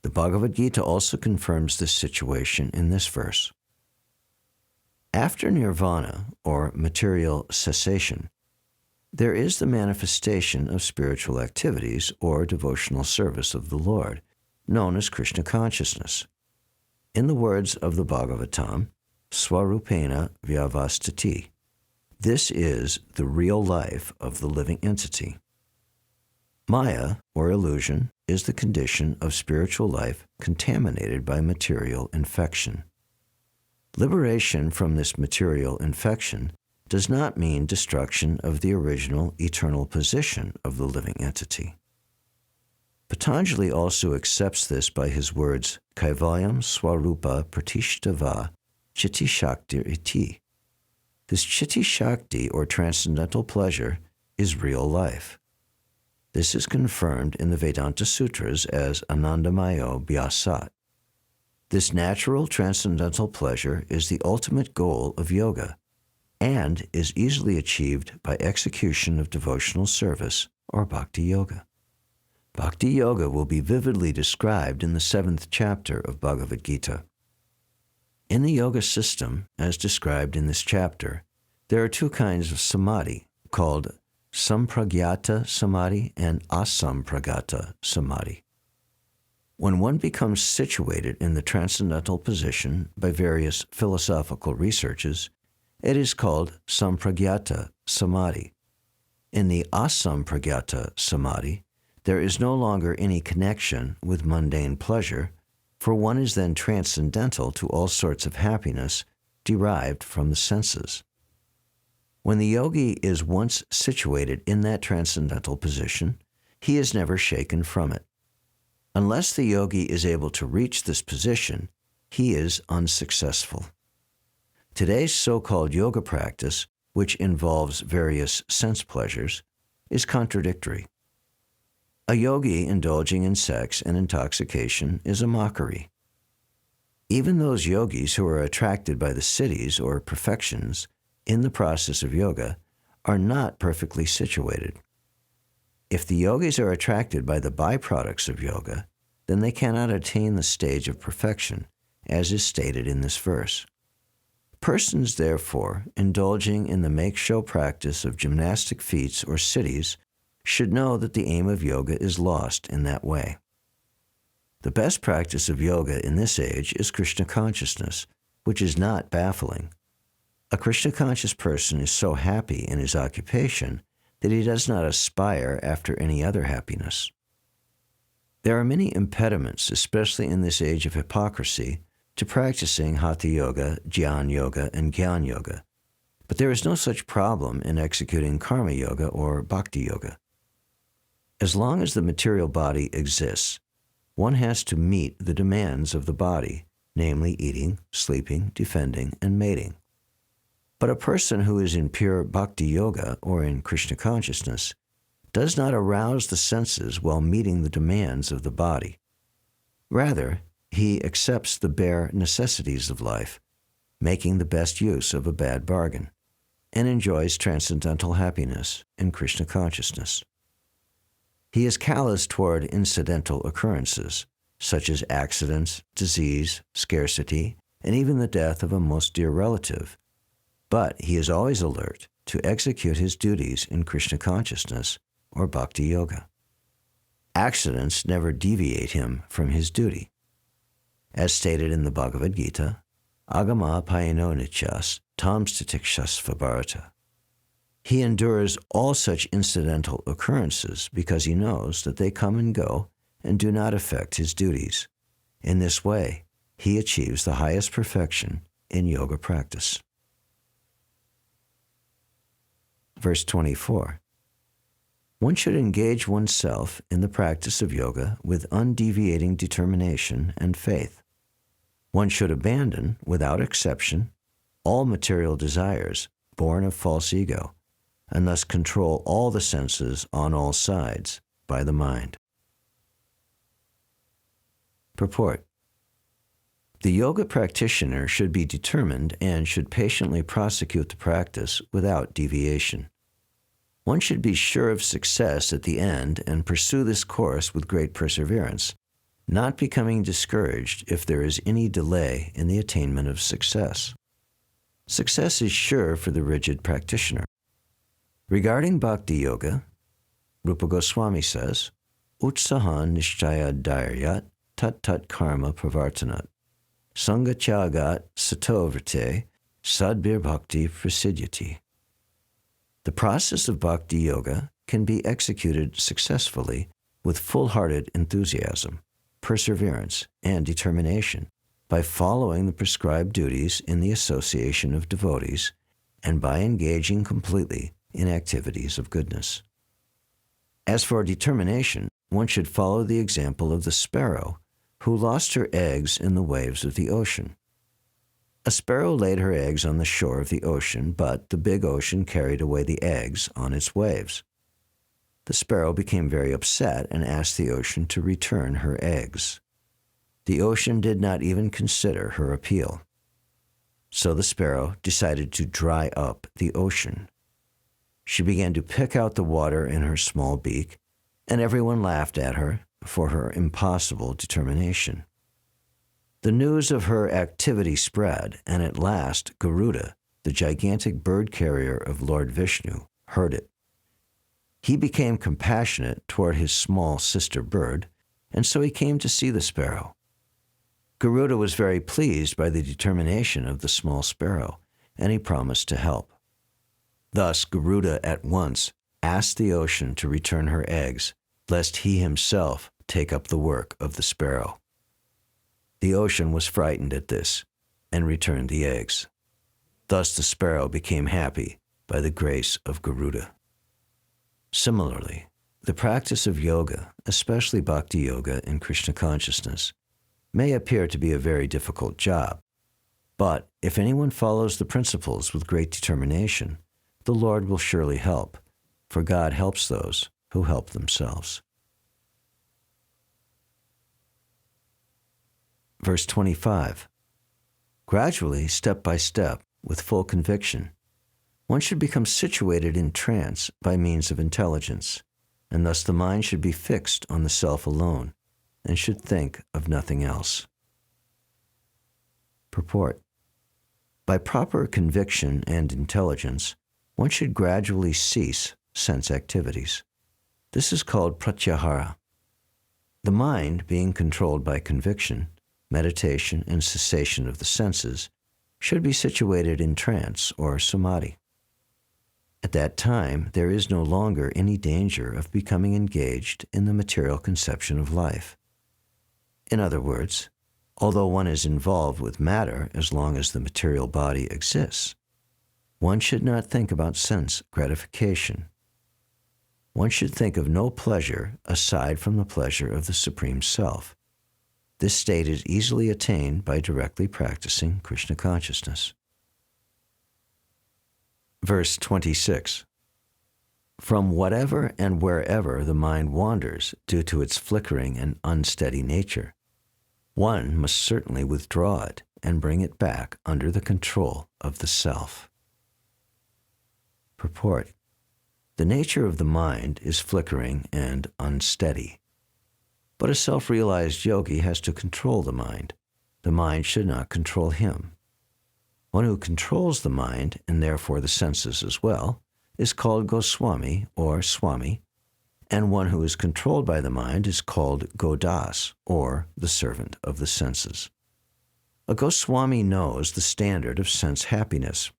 The Bhagavad Gita also confirms this situation in this verse. After nirvana, or material cessation, there is the manifestation of spiritual activities or devotional service of the Lord, known as Krishna consciousness. In the words of the Bhagavatam, Swarupena Vyavastiti. This is the real life of the living entity. Maya, or illusion, is the condition of spiritual life contaminated by material infection. Liberation from this material infection does not mean destruction of the original eternal position of the living entity. Patanjali also accepts this by his words, Kaivalyam Swarupa Pratishtava Chitti Shakti Iti. This Chitti Shakti, or transcendental pleasure, is real life. This is confirmed in the Vedanta Sutras as Anandamayo Vyasat. This natural transcendental pleasure is the ultimate goal of yoga and is easily achieved by execution of devotional service or bhakti yoga. Bhakti yoga will be vividly described in the 7th chapter of Bhagavad Gita. In the yoga system, as described in this chapter, there are two kinds of samadhi called sampragyata samadhi and asampragyata samadhi. When one becomes situated in the transcendental position by various philosophical researches, it is called sampragyata samadhi. In the asampragyata samadhi, there is no longer any connection with mundane pleasure, for one is then transcendental to all sorts of happiness derived from the senses. When the yogi is once situated in that transcendental position, he is never shaken from it. Unless the yogi is able to reach this position, he is unsuccessful. Today's so-called yoga practice, which involves various sense pleasures, is contradictory. A yogi indulging in sex and intoxication is a mockery. Even those yogis who are attracted by the siddhis or perfections in the process of yoga are not perfectly situated. If the yogis are attracted by the byproducts of yoga, then they cannot attain the stage of perfection, as is stated in this verse. Persons, therefore, indulging in the make-show practice of gymnastic feats or siddhis should know that the aim of yoga is lost in that way. The best practice of yoga in this age is Krishna consciousness, which is not baffling. A Krishna-conscious person is so happy in his occupation that he does not aspire after any other happiness. There are many impediments, especially in this age of hypocrisy, to practicing Hatha Yoga, Jnana Yoga, and Gyan Yoga, but there is no such problem in executing Karma Yoga or Bhakti Yoga. As long as the material body exists, one has to meet the demands of the body, namely eating, sleeping, defending, and mating. But a person who is in pure Bhakti Yoga or in Krishna consciousness does not arouse the senses while meeting the demands of the body. Rather, he accepts the bare necessities of life, making the best use of a bad bargain, and enjoys transcendental happiness in Krishna consciousness. He is callous toward incidental occurrences, such as accidents, disease, scarcity, and even the death of a most dear relative, but he is always alert to execute his duties in Krishna consciousness or Bhakti Yoga. Accidents never deviate him from his duty. As stated in the Bhagavad Gita, Agama payano nityas tam stitikshasva bharata. He endures all incidental incidental occurrences because he knows that they come and go and do not affect his duties. In this way, he achieves the highest perfection in yoga practice. Verse 24. One should engage oneself in the practice of yoga with undeviating determination and faith. One should abandon, without exception, all material desires born of false ego, and thus control all the senses on all sides by the mind. Purport. The yoga practitioner should be determined and should patiently prosecute the practice without deviation. One should be sure of success at the end and pursue this course with great perseverance, not becoming discouraged if there is any delay in the attainment of success. Success is sure for the rigid practitioner. Regarding Bhakti Yoga, Rupa Goswami says, Utsahan nishchaya dhairyat tat karma pravartanat. Sangha tyagat satovrite sadbir bhakti prasidyati. The process of Bhakti Yoga can be executed successfully with full-hearted enthusiasm, perseverance, and determination by following the prescribed duties in the association of devotees and by engaging completely in activities of goodness. As for determination, one should follow the example of the sparrow who lost her eggs in the waves of the ocean. A sparrow laid her eggs on the shore of the ocean, but the big ocean carried away the eggs on its waves. The sparrow became very upset and asked the ocean to return her eggs. The ocean did not even consider her appeal. So the sparrow decided to dry up the ocean. She began to pick out the water in her small beak, and everyone laughed at her for her impossible determination. The news of her activity spread, and at last Garuda, the gigantic bird carrier of Lord Vishnu, heard it. He became compassionate toward his small sister bird, and so he came to see the sparrow. Garuda was very pleased by the determination of the small sparrow, and he promised to help. Thus Garuda at once asked the ocean to return her eggs, lest he himself take up the work of the sparrow. The ocean was frightened at this, and returned the eggs. Thus the sparrow became happy by the grace of Garuda. Similarly, the practice of yoga, especially bhakti yoga in Krishna consciousness, may appear to be a very difficult job. But if anyone follows the principles with great determination, the Lord will surely help, for God helps those who help themselves. Verse 25. Gradually, step by step, with full conviction, one should become situated in trance by means of intelligence, and thus the mind should be fixed on the self alone, and should think of nothing else. Purport. By proper conviction and intelligence, one should gradually cease sense activities. This is called pratyahara. The mind, being controlled by conviction, meditation, and cessation of the senses, should be situated in trance or samadhi. At that time, there is no longer any danger of becoming engaged in the material conception of life. In other words, although one is involved with matter as long as the material body exists, one should not think about sense gratification. One should think of no pleasure aside from the pleasure of the Supreme Self. This state is easily attained by directly practicing Krishna consciousness. Verse 26. From whatever and wherever the mind wanders due to its flickering and unsteady nature, one must certainly withdraw it and bring it back under the control of the self. Purport. The nature of the mind is flickering and unsteady. But a self-realized yogi has to control the mind. The mind should not control him. One who controls the mind, and therefore the senses as well, is called Goswami or Swami, and one who is controlled by the mind is called Godas, or the servant of the senses. A Goswami knows the standard of sense happiness.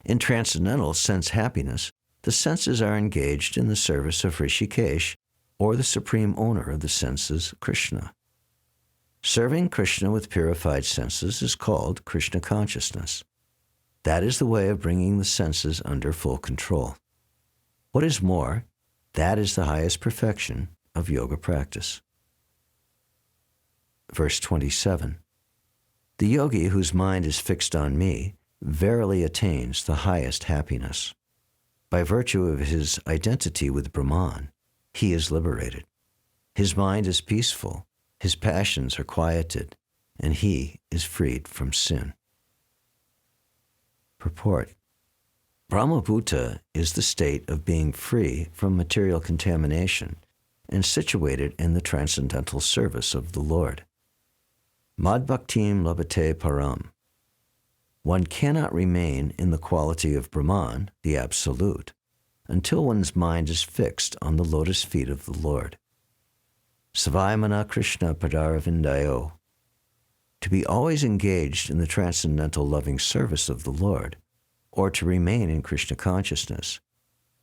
In transcendental sense happiness, the senses are engaged in the service of Rishikesh, or the supreme owner of the senses, Krishna. Serving Krishna with purified senses is called Krishna consciousness. That is the way of bringing the senses under full control. What is more, that is the highest perfection of yoga practice. Verse 27. The yogi whose mind is fixed on me verily attains the highest happiness. By virtue of his identity with Brahman, he is liberated. His mind is peaceful, his passions are quieted, and he is freed from sin. Purport. Brahmabhuta is the state of being free from material contamination and situated in the transcendental service of the Lord. Mad bhaktim labhate param. One cannot remain in the quality of Brahman, the Absolute, until one's mind is fixed on the lotus feet of the Lord. Savaimana Krishna Padaravindayo. To be always engaged in the transcendental loving service of the Lord, or to remain in Krishna consciousness,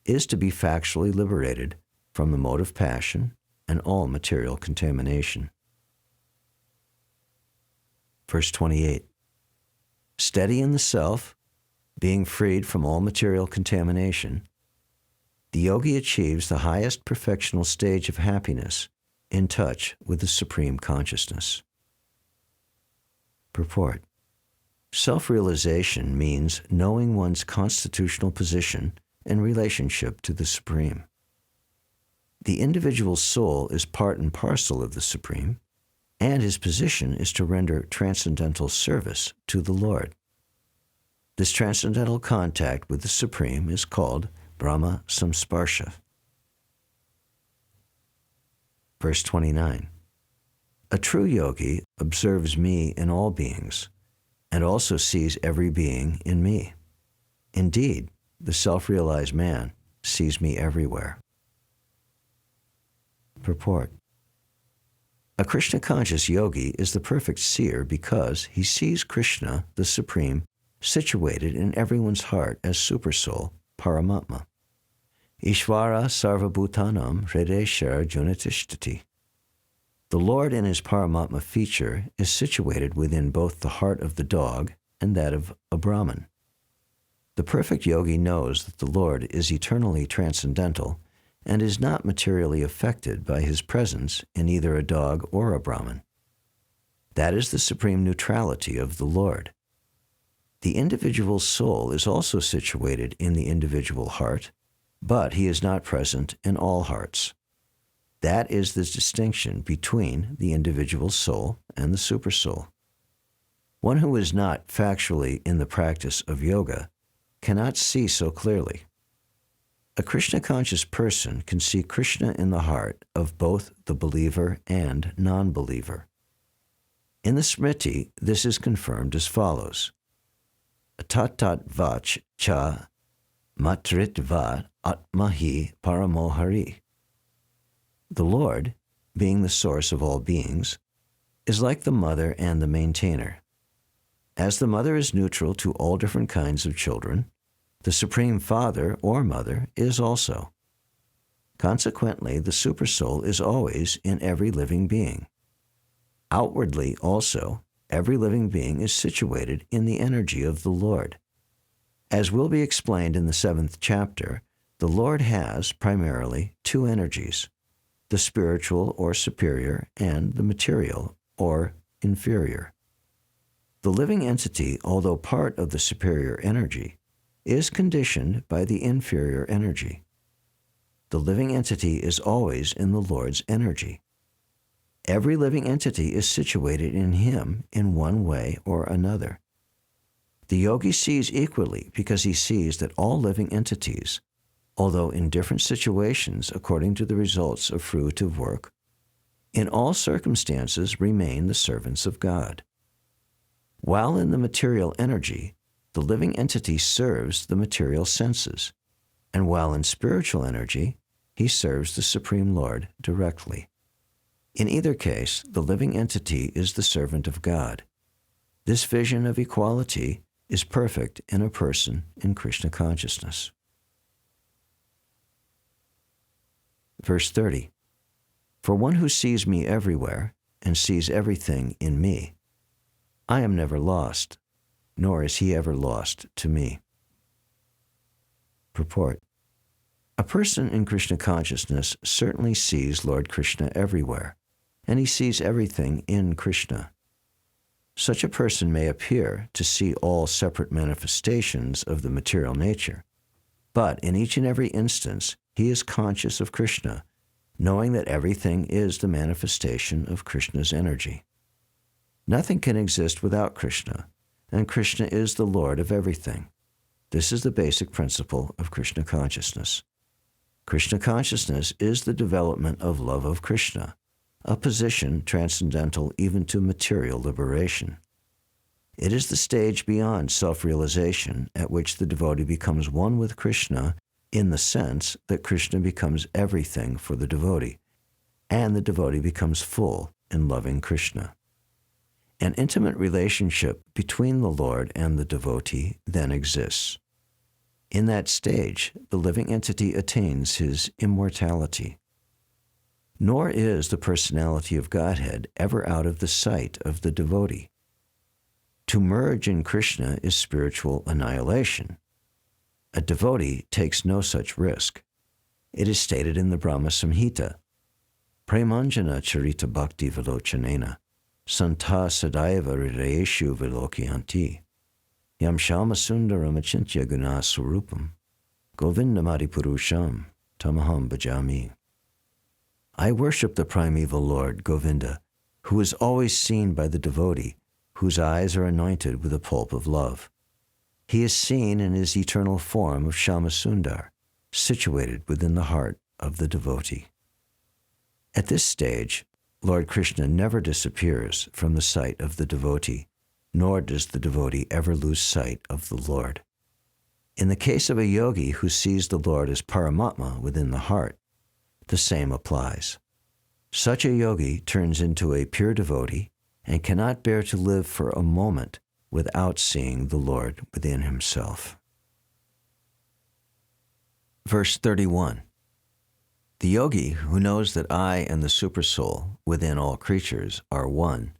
is to be factually liberated from the mode of passion and all material contamination. Verse 28. Steady in the self, being freed from all material contamination, the yogi achieves the highest perfectional stage of happiness in touch with the Supreme Consciousness. Purport. Self-realization means knowing one's constitutional position and relationship to the Supreme. The individual soul is part and parcel of the Supreme, and his position is to render transcendental service to the Lord. This transcendental contact with the Supreme is called Brahma Samsparsha. Verse 29. A true yogi observes me in all beings, and also sees every being in me. Indeed, the self-realized man sees me everywhere. Purport. A Krishna-conscious yogi is the perfect seer because he sees Krishna, the Supreme, situated in everyone's heart as Supersoul, Paramatma. Ishvara sarvabhutanam hrideshara junatishtati. The Lord in his Paramatma feature is situated within both the heart of the dog and that of a Brahmin. The perfect yogi knows that the Lord is eternally transcendental and is not materially affected by his presence in either a dog or a Brahmin. That is the supreme neutrality of the Lord. The individual soul is also situated in the individual heart, but he is not present in all hearts. That is the distinction between the individual soul and the supersoul. One who is not factually in the practice of yoga cannot see so clearly. A Krishna-conscious person can see Krishna in the heart of both the believer and non-believer. In the Smriti, this is confirmed as follows. Tatat vach cha matritva atmahi paramohari. The Lord, being the source of all beings, is like the mother and the maintainer. As the mother is neutral to all different kinds of children, the Supreme Father or Mother is also. Consequently, the Supersoul is always in every living being. Outwardly also, every living being is situated in the energy of the Lord. As will be explained in the 7th chapter, the Lord has primarily two energies, the spiritual or superior and the material or inferior. The living entity, although part of the superior energy, is conditioned by the inferior energy. The living entity is always in the Lord's energy. Every living entity is situated in him in one way or another. The yogi sees equally because he sees that all living entities, although in different situations according to the results of fruitive work, in all circumstances remain the servants of God. While in the material energy, the living entity serves the material senses, and while in spiritual energy, he serves the Supreme Lord directly. In either case, the living entity is the servant of God. This vision of equality is perfect in a person in Krishna consciousness. Verse 30. For one who sees me everywhere and sees everything in me, I am never lost, nor is he ever lost to me. Purport. A person in Krishna consciousness certainly sees Lord Krishna everywhere, and he sees everything in Krishna. Such a person may appear to see all separate manifestations of the material nature, but in each and every instance, he is conscious of Krishna, knowing that everything is the manifestation of Krishna's energy. Nothing can exist without Krishna, and Krishna is the Lord of everything. This is the basic principle of Krishna consciousness. Krishna consciousness is the development of love of Krishna, a position transcendental even to material liberation. It is the stage beyond self-realization at which the devotee becomes one with Krishna in the sense that Krishna becomes everything for the devotee, and the devotee becomes full in loving Krishna. An intimate relationship between the Lord and the devotee then exists. In that stage, the living entity attains his immortality. Nor is the personality of Godhead ever out of the sight of the devotee. To merge in Krishna is spiritual annihilation. A devotee takes no such risk. It is stated in the Brahma Samhita, Premanjana charita bhakti vilochanena, santa sadaiva hridayeshu vilokyanti, yam shama sundaram achintya guna surupam, govindamadi purusham, tamaham bhajami. I worship the primeval Lord, Govinda, who is always seen by the devotee, whose eyes are anointed with the pulp of love. He is seen in his eternal form of Shamasundar, situated within the heart of the devotee. At this stage, Lord Krishna never disappears from the sight of the devotee, nor does the devotee ever lose sight of the Lord. In the case of a yogi who sees the Lord as Paramatma within the heart, the same applies. Such a yogi turns into a pure devotee and cannot bear to live for a moment without seeing the Lord within himself. Verse 31. The yogi who knows that I and the Supersoul within all creatures are one,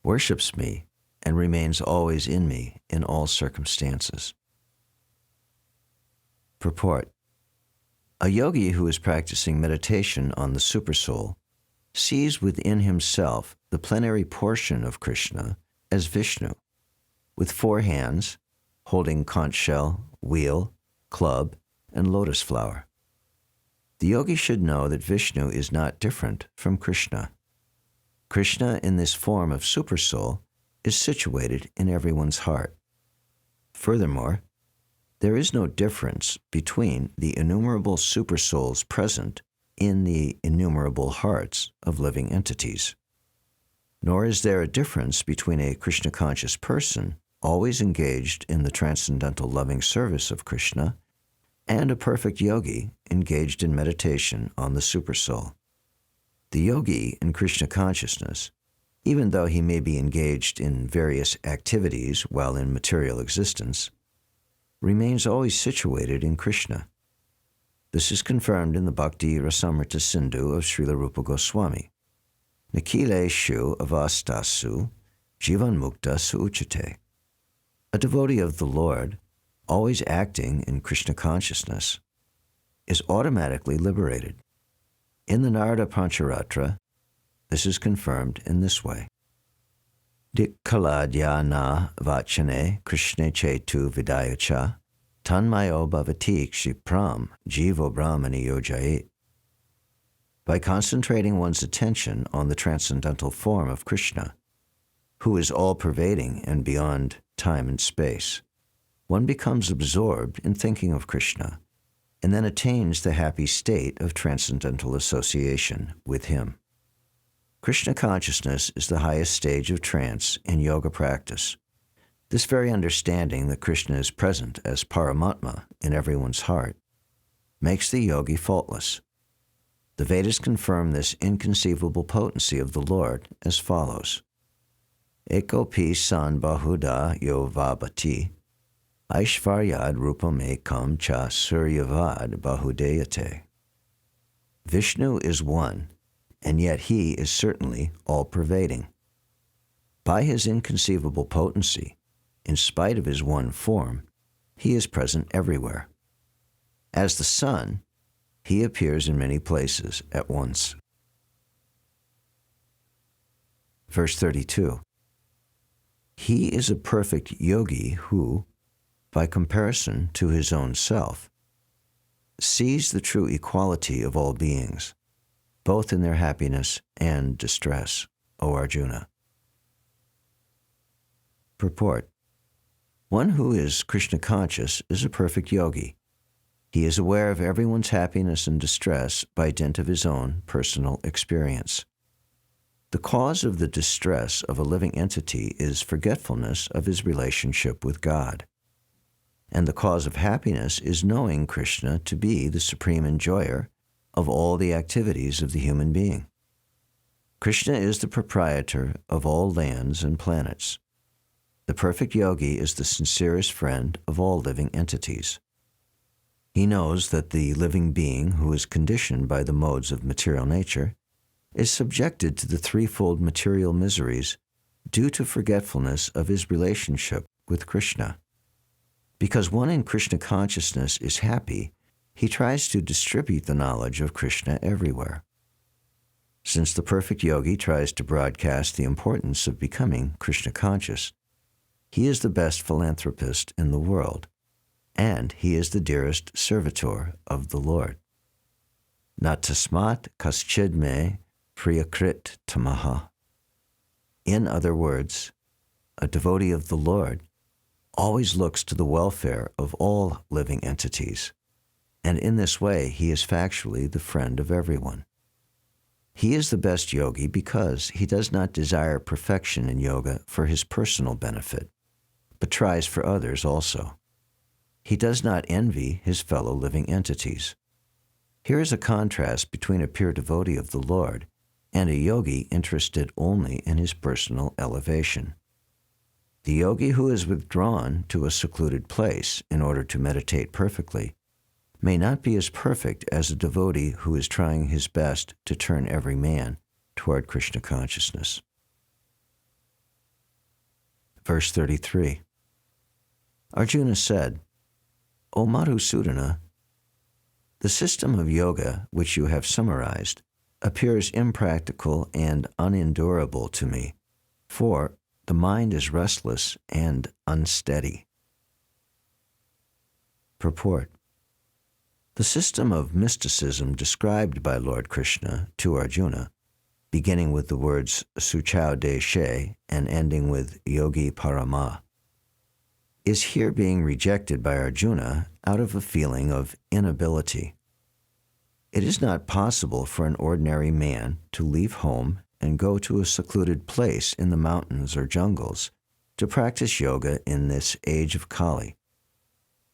worships me and remains always in me in all circumstances. Purport. A yogi who is practicing meditation on the Supersoul sees within himself the plenary portion of Krishna as Vishnu, with 4 hands, holding conch shell, wheel, club, and lotus flower. The yogi should know that Vishnu is not different from Krishna. Krishna, in this form of Supersoul, is situated in everyone's heart. Furthermore, there is no difference between the innumerable Supersouls present in the innumerable hearts of living entities. Nor is there a difference between a Krishna-conscious person, always engaged in the transcendental loving service of Krishna, and a perfect yogi engaged in meditation on the Supersoul. The yogi in Krishna consciousness, even though he may be engaged in various activities while in material existence, remains always situated in Krishna. This is confirmed in the Bhakti Rasamrita Sindhu of Srila Rupa Goswami. Nikhileshu avastasu jivan mukta suuchate. A devotee of the Lord, always acting in Krishna consciousness, is automatically liberated. In the Narada Pancharatra, this is confirmed in this way. Dikkaladhyana vachane Krishna chetu vidayacha tanmayo bhavati kshipram jivo brahmani yojayet. By concentrating one's attention on the transcendental form of Krishna, who is all-pervading and beyond time and space, one becomes absorbed in thinking of Krishna, and then attains the happy state of transcendental association with him. Krishna consciousness is the highest stage of trance in yoga practice. This very understanding that Krishna is present as Paramatma in everyone's heart makes the yogi faultless. The Vedas confirm this inconceivable potency of the Lord as follows. Ekopi san bahuda yo vabhati aishvaryad rupam ekam cha suryavad bahudeyate. Vishnu is one, and yet he is certainly all-pervading. By his inconceivable potency, in spite of his one form, he is present everywhere. As the sun, he appears in many places at once. Verse 32. He is a perfect yogi who, by comparison to his own self, sees the true equality of all beings, both in their happiness and distress, O Arjuna. Purport. One who is Krishna conscious is a perfect yogi. He is aware of everyone's happiness and distress by dint of his own personal experience. The cause of the distress of a living entity is forgetfulness of his relationship with God. And the cause of happiness is knowing Krishna to be the supreme enjoyer of all the activities of the human being. Krishna is the proprietor of all lands and planets. The perfect yogi is the sincerest friend of all living entities. He knows that the living being who is conditioned by the modes of material nature is subjected to the threefold material miseries due to forgetfulness of his relationship with Krishna. Because one in Krishna consciousness is happy, he tries to distribute the knowledge of Krishna everywhere. Since the perfect yogi tries to broadcast the importance of becoming Krishna conscious, he is the best philanthropist in the world, and he is the dearest servitor of the Lord. Natasmat kaschid me priyakrit tamaha In other words, a devotee of the Lord always looks to the welfare of all living entities, and in this way he is factually the friend of everyone. He is the best yogi because he does not desire perfection in yoga for his personal benefit, but tries for others also. He does not envy his fellow living entities. Here is a contrast between a pure devotee of the Lord and a yogi interested only in his personal elevation. The yogi who is withdrawn to a secluded place in order to meditate perfectly may not be as perfect as a devotee who is trying his best to turn every man toward Krishna consciousness. Verse 33. Arjuna said, O Madhusudana, the system of yoga which you have summarized appears impractical and unendurable to me, for the mind is restless and unsteady. Purport. The system of mysticism described by Lord Krishna to Arjuna, beginning with the words Suchau Deshe and ending with Yogi Parama, is here being rejected by Arjuna out of a feeling of inability. It is not possible for an ordinary man to leave home and go to a secluded place in the mountains or jungles to practice yoga in this age of Kali.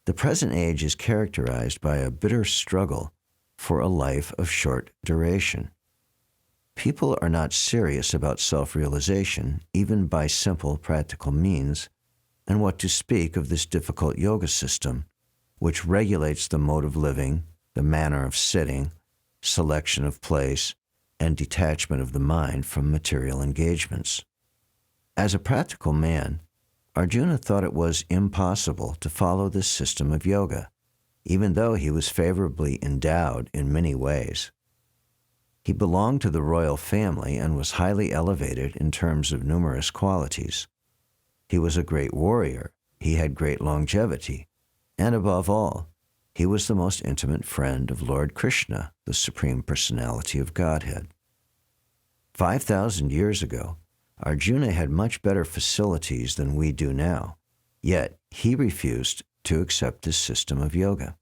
The present age is characterized by a bitter struggle for a life of short duration. People are not serious about self-realization, even by simple practical means, and what to speak of this difficult yoga system, which regulates the mode of living, the manner of sitting, selection of place, and detachment of the mind from material engagements. As a practical man, Arjuna thought it was impossible to follow this system of yoga, even though he was favorably endowed in many ways. He belonged to the royal family and was highly elevated in terms of numerous qualities. He was a great warrior, he had great longevity, and above all, he was the most intimate friend of Lord Krishna, the Supreme Personality of Godhead. 5,000 years ago, Arjuna had much better facilities than we do now, yet he refused to accept this system of yoga.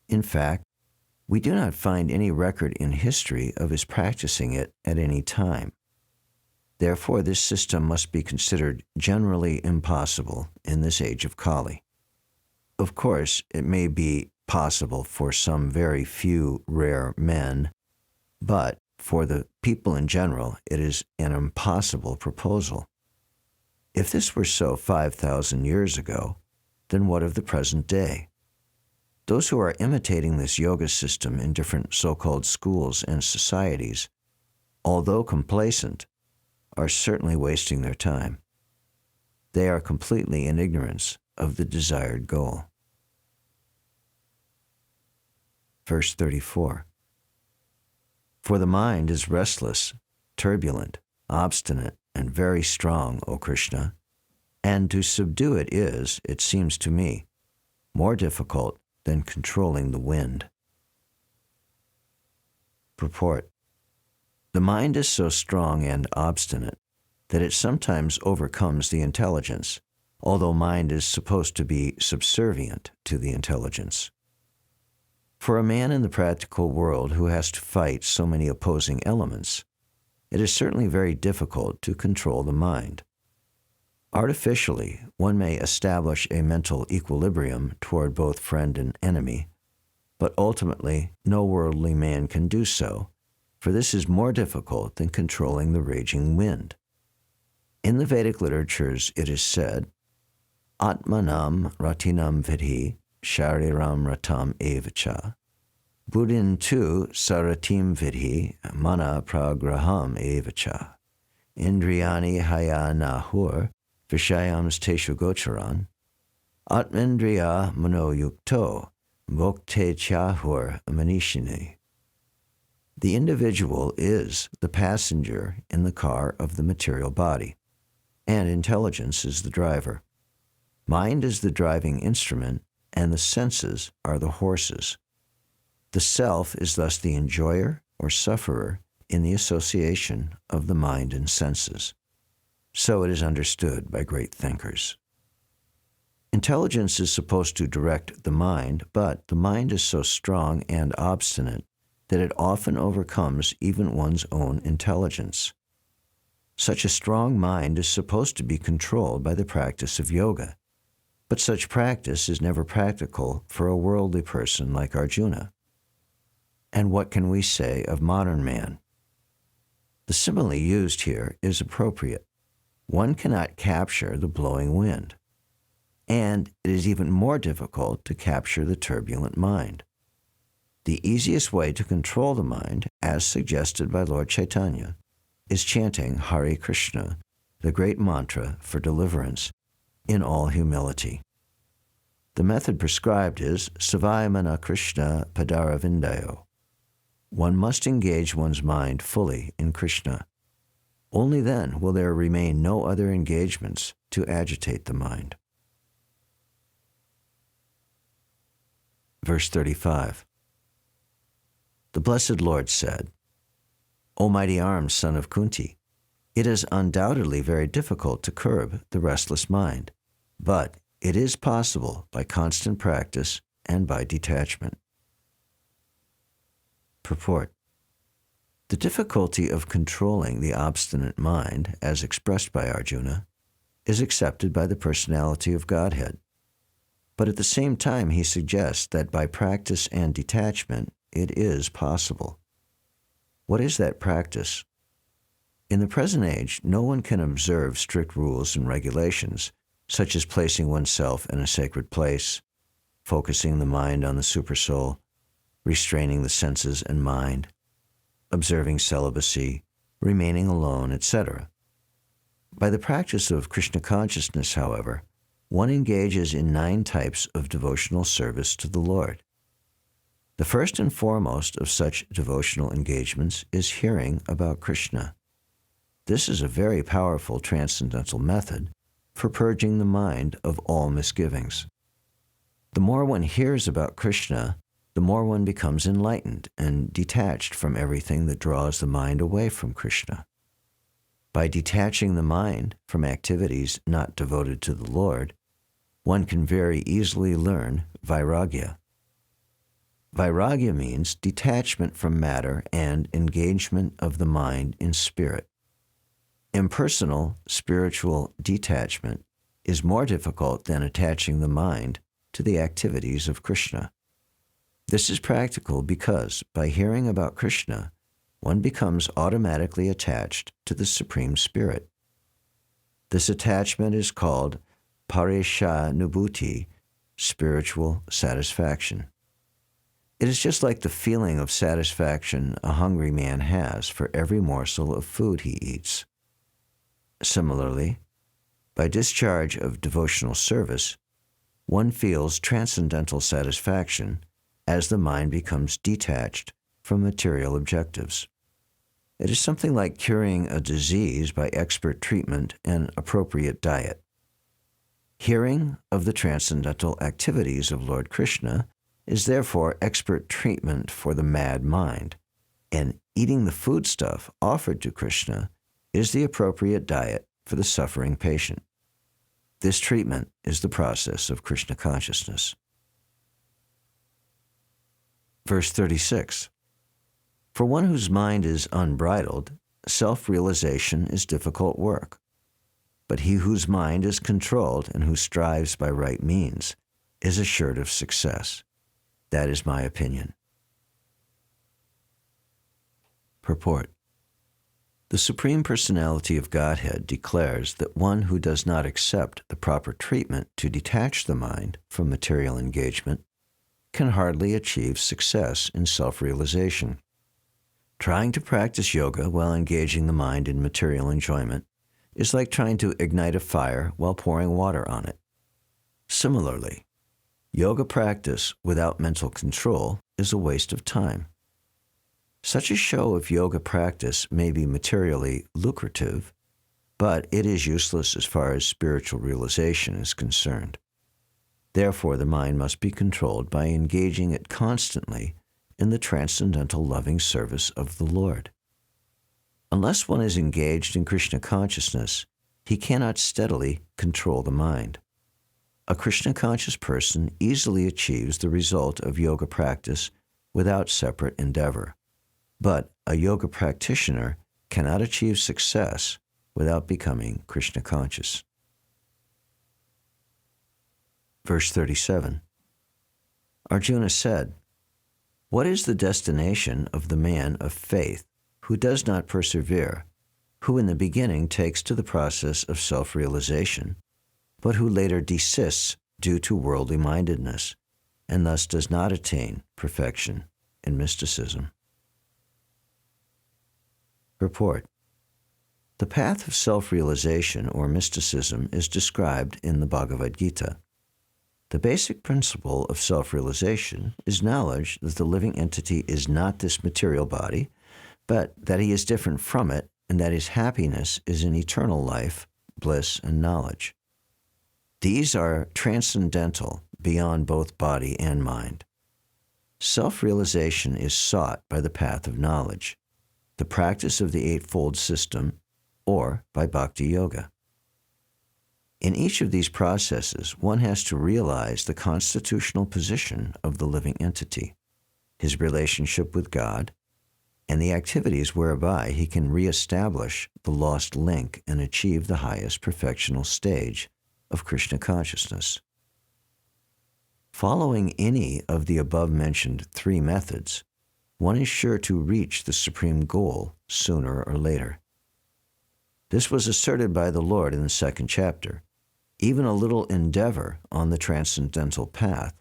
In fact, we do not find any record in history of his practicing it at any time. Therefore, this system must be considered generally impossible in this age of Kali. Of course, it may be possible for some very few rare men, but for the people in general, it is an impossible proposal. If this were so 5,000 years ago, then what of the present day? Those who are imitating this yoga system in different so-called schools and societies, although complacent, are certainly wasting their time. They are completely in ignorance of the desired goal. Verse 34. For the mind is restless, turbulent, obstinate, and very strong, O Krishna, and to subdue it is, it seems to me, more difficult than controlling the wind. Purport. The mind is so strong and obstinate that it sometimes overcomes the intelligence, although mind is supposed to be subservient to the intelligence. For a man in the practical world who has to fight so many opposing elements, it is certainly very difficult to control the mind. Artificially, one may establish a mental equilibrium toward both friend and enemy, but ultimately no worldly man can do so, for this is more difficult than controlling the raging wind. In the Vedic literatures it is said, Atmanam ratinam vidhi shariram ratam evacha. Buddhin tu saratim vidhi mana pragraham evacha. Indriyani haya nahur vishayams teshu gocharan. Atmendriya mano yukto bhokte chahur manishini. The individual is the passenger in the car of the material body, and intelligence is the driver. Mind is the driving instrument, and the senses are the horses. The self is thus the enjoyer or sufferer in the association of the mind and senses. So it is understood by great thinkers. Intelligence is supposed to direct the mind, but the mind is so strong and obstinate that it often overcomes even one's own intelligence. Such a strong mind is supposed to be controlled by the practice of yoga, but such practice is never practical for a worldly person like Arjuna. And what can we say of modern man? The simile used here is appropriate. One cannot capture the blowing wind, and it is even more difficult to capture the turbulent mind. The easiest way to control the mind, as suggested by Lord Chaitanya, is chanting Hare Krishna, the great mantra for deliverance, in all humility. The method prescribed is Savayamana Krishna Padaravindayo. One must engage one's mind fully in Krishna. Only then will there remain no other engagements to agitate the mind. Verse 35. The Blessed Lord said, O mighty armed son of Kunti, it is undoubtedly very difficult to curb the restless mind, but it is possible by constant practice and by detachment. Purport. The difficulty of controlling the obstinate mind, as expressed by Arjuna, is accepted by the personality of Godhead. But at the same time, he suggests that by practice and detachment, it is possible. What is that practice? In the present age, no one can observe strict rules and regulations, such as placing oneself in a sacred place, focusing the mind on the supersoul, restraining the senses and mind, observing celibacy, remaining alone, etc. By the practice of Krishna consciousness, however, one engages in 9 types of devotional service to the Lord. The first and foremost of such devotional engagements is hearing about Krishna. This is a very powerful transcendental method for purging the mind of all misgivings. The more one hears about Krishna, the more one becomes enlightened and detached from everything that draws the mind away from Krishna. By detaching the mind from activities not devoted to the Lord, one can very easily learn vairagya. Vairagya means detachment from matter and engagement of the mind in spirit. Impersonal, spiritual detachment is more difficult than attaching the mind to the activities of Krishna. This is practical because, by hearing about Krishna, one becomes automatically attached to the Supreme Spirit. This attachment is called parishanubhuti, spiritual satisfaction. It is just like the feeling of satisfaction a hungry man has for every morsel of food he eats. Similarly, by discharge of devotional service, one feels transcendental satisfaction as the mind becomes detached from material objectives. It is something like curing a disease by expert treatment and appropriate diet. Hearing of the transcendental activities of Lord Krishna is therefore expert treatment for the mad mind, and eating the foodstuff offered to Krishna is the appropriate diet for the suffering patient. This treatment is the process of Krishna consciousness. Verse 36. For one whose mind is unbridled, self-realization is difficult work. But he whose mind is controlled and who strives by right means is assured of success. That is my opinion. Purport. The Supreme Personality of Godhead declares that one who does not accept the proper treatment to detach the mind from material engagement can hardly achieve success in self-realization. Trying to practice yoga while engaging the mind in material enjoyment is like trying to ignite a fire while pouring water on it. Similarly, yoga practice without mental control is a waste of time. Such a show of yoga practice may be materially lucrative, but it is useless as far as spiritual realization is concerned. Therefore, the mind must be controlled by engaging it constantly in the transcendental loving service of the Lord. Unless one is engaged in Krishna consciousness, he cannot steadily control the mind. A Krishna-conscious person easily achieves the result of yoga practice without separate endeavor. But a yoga practitioner cannot achieve success without becoming Krishna-conscious. Verse 37. Arjuna said, "What is the destination of the man of faith who does not persevere, who in the beginning takes to the process of self-realization, but who later desists due to worldly mindedness, and thus does not attain perfection in mysticism?" Purport. The path of self-realization or mysticism is described in the Bhagavad Gita. The basic principle of self-realization is knowledge that the living entity is not this material body, but that he is different from it, and that his happiness is in eternal life, bliss, and knowledge. These are transcendental, beyond both body and mind. Self-realization is sought by the path of knowledge, the practice of the Eightfold System, or by Bhakti Yoga. In each of these processes, one has to realize the constitutional position of the living entity, his relationship with God, and the activities whereby he can reestablish the lost link and achieve the highest perfectional stage of Krishna consciousness. Following any of the above-mentioned three methods, one is sure to reach the supreme goal sooner or later. This was asserted by the Lord in the second chapter. Even a little endeavor on the transcendental path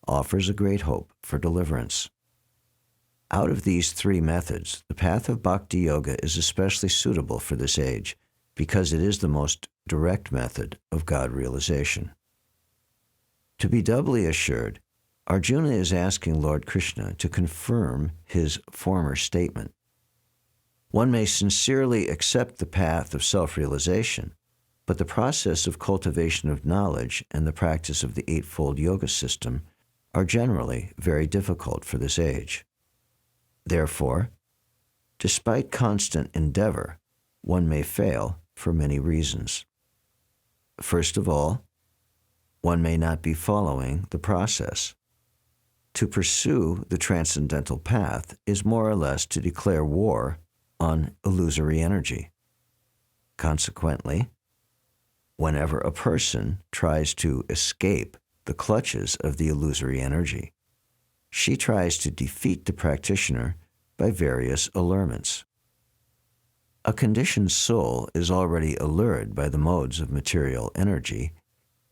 offers a great hope for deliverance. Out of these three methods, the path of Bhakti Yoga is especially suitable for this age because it is the most direct method of God realization. To be doubly assured, Arjuna is asking Lord Krishna to confirm his former statement. One may sincerely accept the path of self-realization, but the process of cultivation of knowledge and the practice of the Eightfold Yoga system are generally very difficult for this age. Therefore, despite constant endeavor, one may fail for many reasons. First of all, one may not be following the process. To pursue the transcendental path is more or less to declare war on illusory energy. Consequently, whenever a person tries to escape the clutches of the illusory energy, she tries to defeat the practitioner by various allurements. A conditioned soul is already allured by the modes of material energy,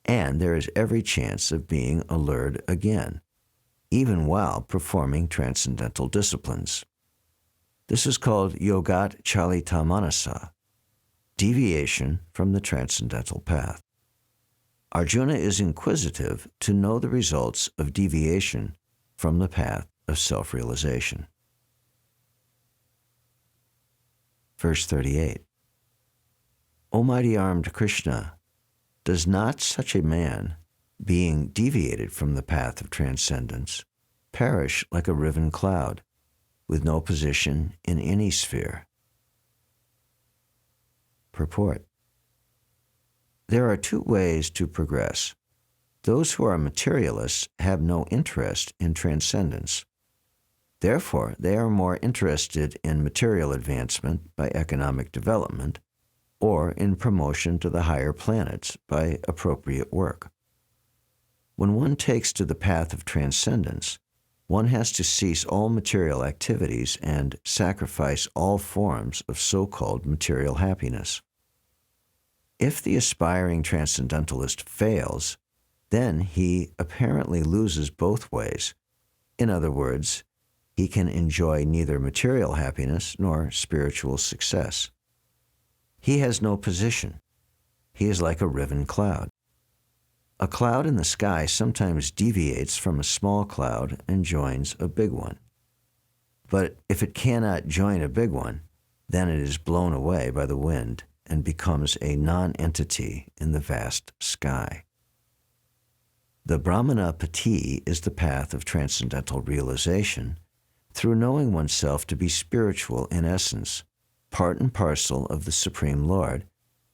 and there is every chance of being allured again, even while performing transcendental disciplines. This is called yogat chalita manasa, deviation from the transcendental path. Arjuna is inquisitive to know the results of deviation from the path of self-realization. Verse 38. O mighty armed Krishna, does not such a man, being deviated from the path of transcendence, perish like a riven cloud, with no position in any sphere? Purport. There are two ways to progress. Those who are materialists have no interest in transcendence. Therefore, they are more interested in material advancement by economic development or in promotion to the higher planets by appropriate work. When one takes to the path of transcendence, one has to cease all material activities and sacrifice all forms of so-called material happiness. If the aspiring transcendentalist fails, then he apparently loses both ways. In other words, he can enjoy neither material happiness nor spiritual success. He has no position. He is like a riven cloud. A cloud in the sky sometimes deviates from a small cloud and joins a big one. But if it cannot join a big one, then it is blown away by the wind and becomes a non-entity in the vast sky. The Brahmanapati is the path of transcendental realization through knowing oneself to be spiritual in essence, part and parcel of the Supreme Lord,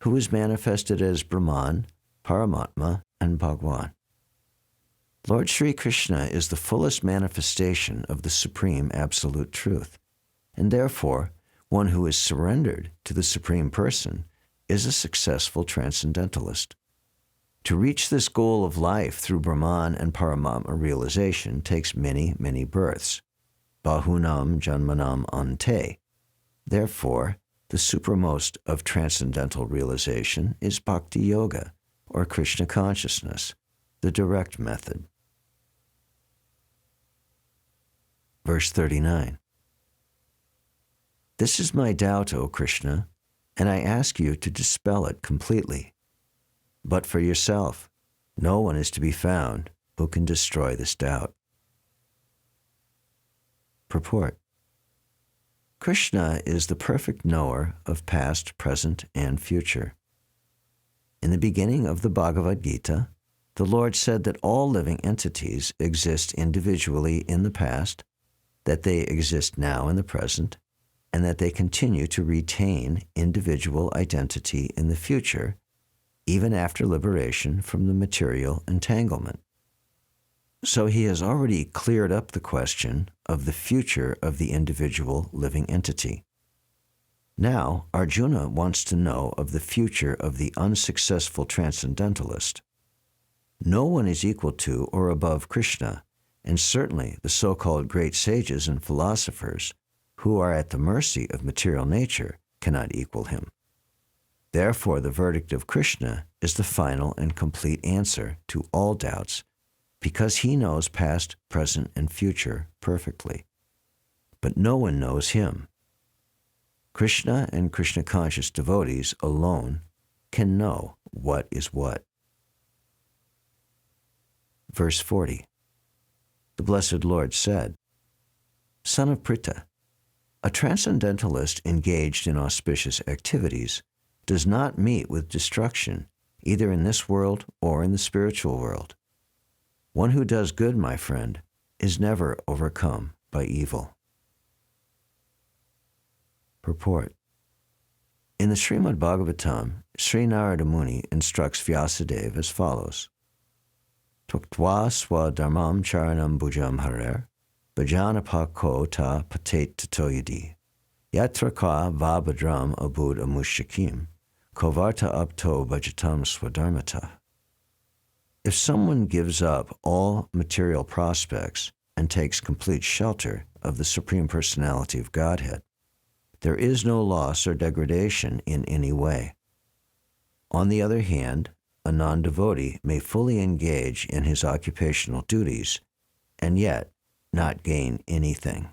who is manifested as Brahman, Paramatma, and Bhagwan. Lord Sri Krishna is the fullest manifestation of the Supreme Absolute Truth, and therefore, one who is surrendered to the Supreme Person is a successful transcendentalist. To reach this goal of life through Brahman and Paramatma realization takes many, many births. Bahunam Janmanam Ante. Therefore, the supramost of transcendental realization is Bhakti Yoga, or Krishna consciousness, the direct method. Verse 39. This is my doubt, O Krishna, and I ask you to dispel it completely. But for yourself, no one is to be found who can destroy this doubt. Purport. Krishna is the perfect knower of past, present, and future. In the beginning of the Bhagavad Gita, the Lord said that all living entities exist individually in the past, that they exist now in the present, and that they continue to retain individual identity in the future, even after liberation from the material entanglement. So he has already cleared up the question of the future of the individual living entity. Now, Arjuna wants to know of the future of the unsuccessful transcendentalist. No one is equal to or above Krishna, and certainly the so-called great sages and philosophers, who are at the mercy of material nature, cannot equal him. Therefore, the verdict of Krishna is the final and complete answer to all doubts, because he knows past, present, and future perfectly. But no one knows him. Krishna and Krishna-conscious devotees alone can know what is what. Verse 40. The Blessed Lord said, Son of Pritha, a transcendentalist engaged in auspicious activities does not meet with destruction, either in this world or in the spiritual world. One who does good, my friend, is never overcome by evil. Purport. In the Srimad Bhagavatam, Sri Narada Muni instructs Vyasadeva as follows. Tuktva swadharmam charanam bhujam harer, bhajanapako ta patet tatoyadi, yatra ka vabhadram abud amushakim, kovarta apto bhajatam swadharmata. If someone gives up all material prospects and takes complete shelter of the Supreme Personality of Godhead, there is no loss or degradation in any way. On the other hand, a non-devotee may fully engage in his occupational duties and yet not gain anything.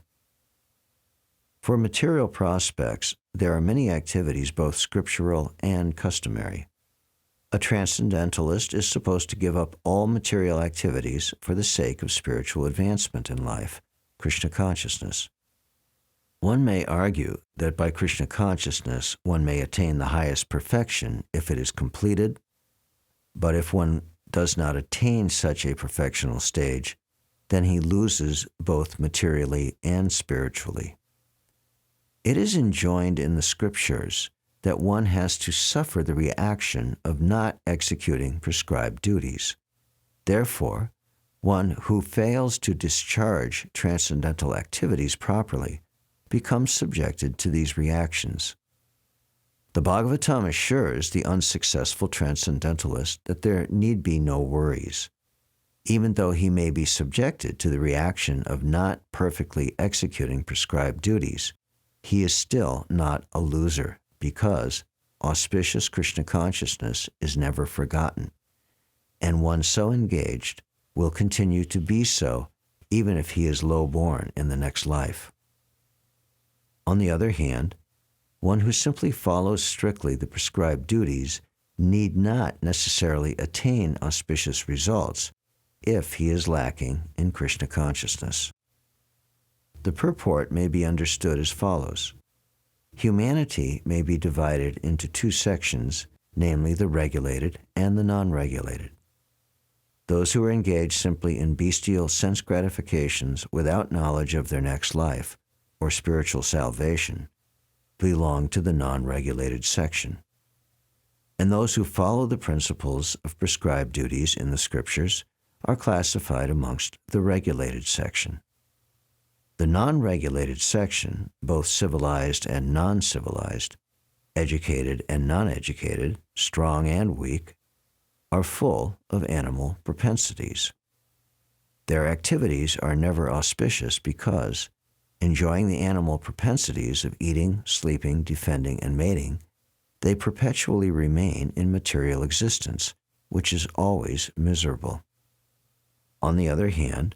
For material prospects, there are many activities, both scriptural and customary. A transcendentalist is supposed to give up all material activities for the sake of spiritual advancement in life, Krishna consciousness. One may argue that by Krishna consciousness one may attain the highest perfection if it is completed, but if one does not attain such a perfectional stage, then he loses both materially and spiritually. It is enjoined in the scriptures that one has to suffer the reaction of not executing prescribed duties. Therefore, one who fails to discharge transcendental activities properly becomes subjected to these reactions. The Bhagavatam assures the unsuccessful transcendentalist that there need be no worries. Even though he may be subjected to the reaction of not perfectly executing prescribed duties, he is still not a loser, because auspicious Krishna consciousness is never forgotten, and one so engaged will continue to be so even if he is low-born in the next life. On the other hand, one who simply follows strictly the prescribed duties need not necessarily attain auspicious results if he is lacking in Krishna consciousness. The purport may be understood as follows. Humanity may be divided into two sections, namely the regulated and the non-regulated. Those who are engaged simply in bestial sense gratifications without knowledge of their next life or spiritual salvation belong to the non-regulated section. and those who follow the principles of prescribed duties in the Scriptures are classified amongst the regulated section. The non-regulated section, both civilized and non-civilized, educated and non-educated, strong and weak, are full of animal propensities. Their activities are never auspicious because, enjoying the animal propensities of eating, sleeping, defending, and mating, they perpetually remain in material existence, which is always miserable. On the other hand,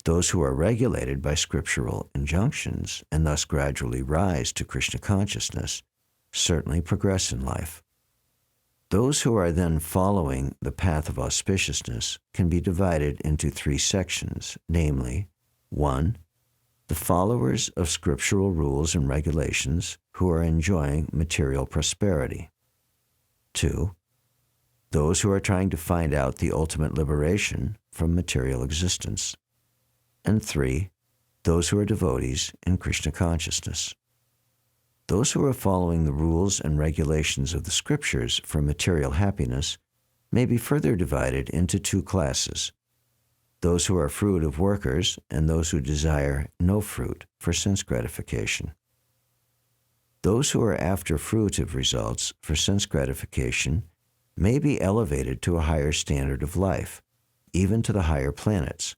those who are regulated by scriptural injunctions and thus gradually rise to Krishna consciousness certainly progress in life. Those who are then following the path of auspiciousness can be divided into three sections, namely, 1. The followers of scriptural rules and regulations who are enjoying material prosperity. 2. Those who are trying to find out the ultimate liberation from material existence. And 3. Those who are devotees in Krishna consciousness. Those who are following the rules and regulations of the Scriptures for material happiness may be further divided into two classes: those who are fruit of workers and those who desire no fruit for sense gratification. Those who are after fruitive results for sense gratification may be elevated to a higher standard of life, even to the higher planets,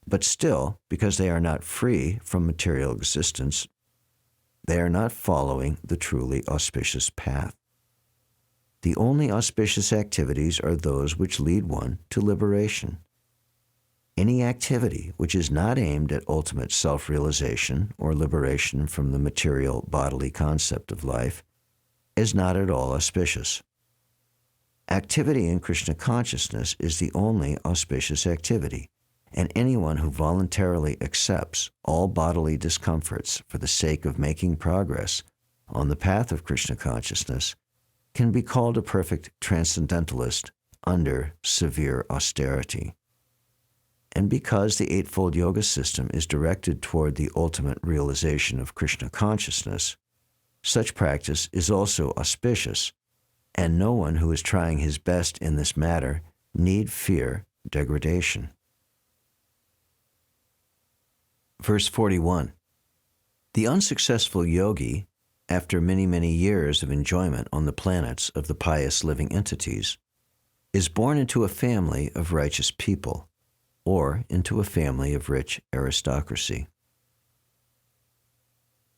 but still, because they are not free from material existence, they are not following the truly auspicious path. The only auspicious activities are those which lead one to liberation. Any activity which is not aimed at ultimate self-realization or liberation from the material bodily concept of life is not at all auspicious. Activity in Krishna consciousness is the only auspicious activity, and anyone who voluntarily accepts all bodily discomforts for the sake of making progress on the path of Krishna consciousness can be called a perfect transcendentalist under severe austerity. And because the Eightfold Yoga system is directed toward the ultimate realization of Krishna consciousness, such practice is also auspicious, and no one who is trying his best in this matter need fear degradation. Verse 41. The unsuccessful yogi, after many, many years of enjoyment on the planets of the pious living entities, is born into a family of righteous people, or into a family of rich aristocracy.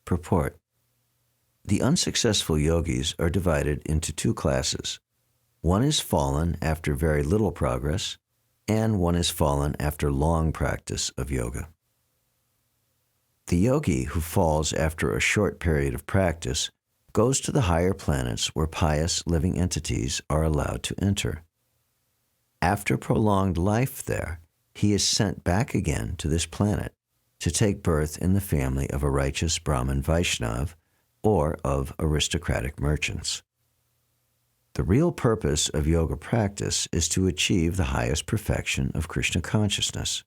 Purport. The unsuccessful yogis are divided into two classes. One is fallen after very little progress, and one is fallen after long practice of yoga. The yogi who falls after a short period of practice goes to the higher planets where pious living entities are allowed to enter. After prolonged life there, he is sent back again to this planet to take birth in the family of a righteous Brahmin Vaishnav or of aristocratic merchants. The real purpose of yoga practice is to achieve the highest perfection of Krishna consciousness.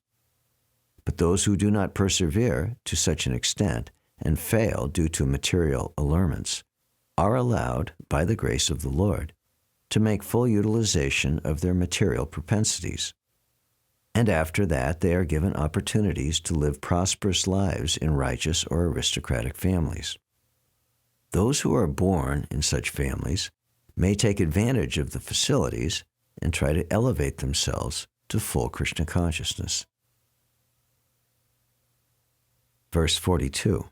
But those who do not persevere to such an extent and fail due to material allurements are allowed, by the grace of the Lord, to make full utilization of their material propensities. And after that, they are given opportunities to live prosperous lives in righteous or aristocratic families. Those who are born in such families may take advantage of the facilities and try to elevate themselves to full Krishna consciousness. Verse 42.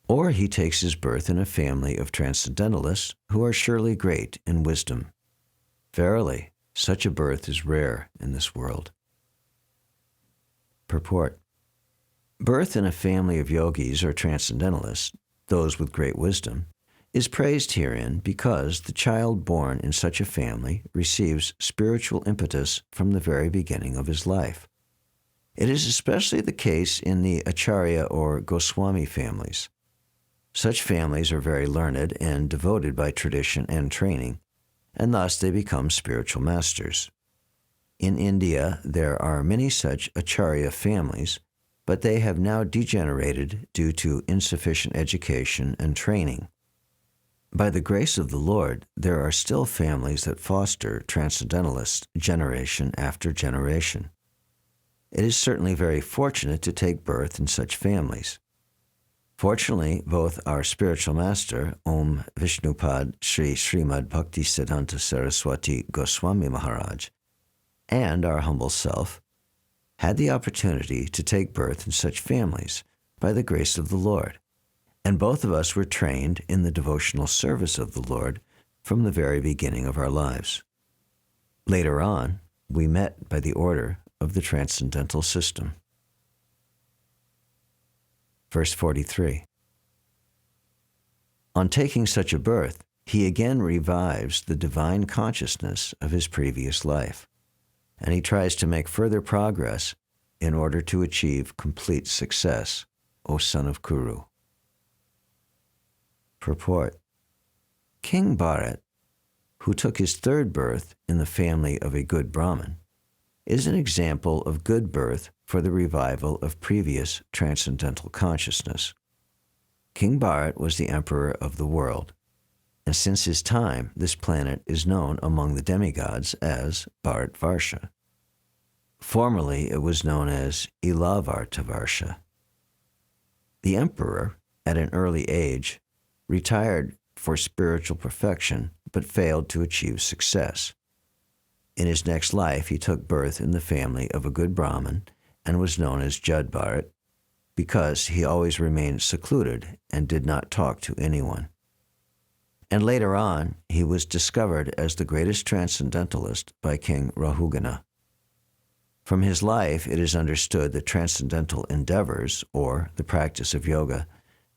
Or he takes his birth in a family of transcendentalists who are surely great in wisdom. Verily, such a birth is rare in this world. Purport. Birth in a family of yogis or transcendentalists, those with great wisdom, is praised herein because the child born in such a family receives spiritual impetus from the very beginning of his life. It is especially the case in the Acharya or Goswami families. Such families are very learned and devoted by tradition and training, and thus they become spiritual masters. In India, there are many such Acharya families, but they have now degenerated due to insufficient education and training. By the grace of the Lord, there are still families that foster transcendentalists generation after generation. It is certainly very fortunate to take birth in such families. Fortunately, both our spiritual master, Om Vishnupad Sri Srimad Bhaktisiddhanta Saraswati Goswami Maharaj, and our humble self, had the opportunity to take birth in such families by the grace of the Lord, and both of us were trained in the devotional service of the Lord from the very beginning of our lives. Later on, we met by the order of the transcendental system. Verse 43. On taking such a birth, he again revives the divine consciousness of his previous life, and he tries to make further progress in order to achieve complete success, O son of Kuru. Purport. King Bharat, who took his third birth in the family of a good Brahmin, is an example of good birth for the revival of previous transcendental consciousness. King Bharat was the emperor of the world, and since his time, this planet is known among the demigods as Bharatvarsha. Formerly, it was known as Ilavartavarsha. The emperor, at an early age, retired for spiritual perfection, but failed to achieve success. In his next life, he took birth in the family of a good Brahmin and was known as Jad Bharat because he always remained secluded and did not talk to anyone. And later on, he was discovered as the greatest transcendentalist by King Rahugana. From his life, it is understood that transcendental endeavors, or the practice of yoga,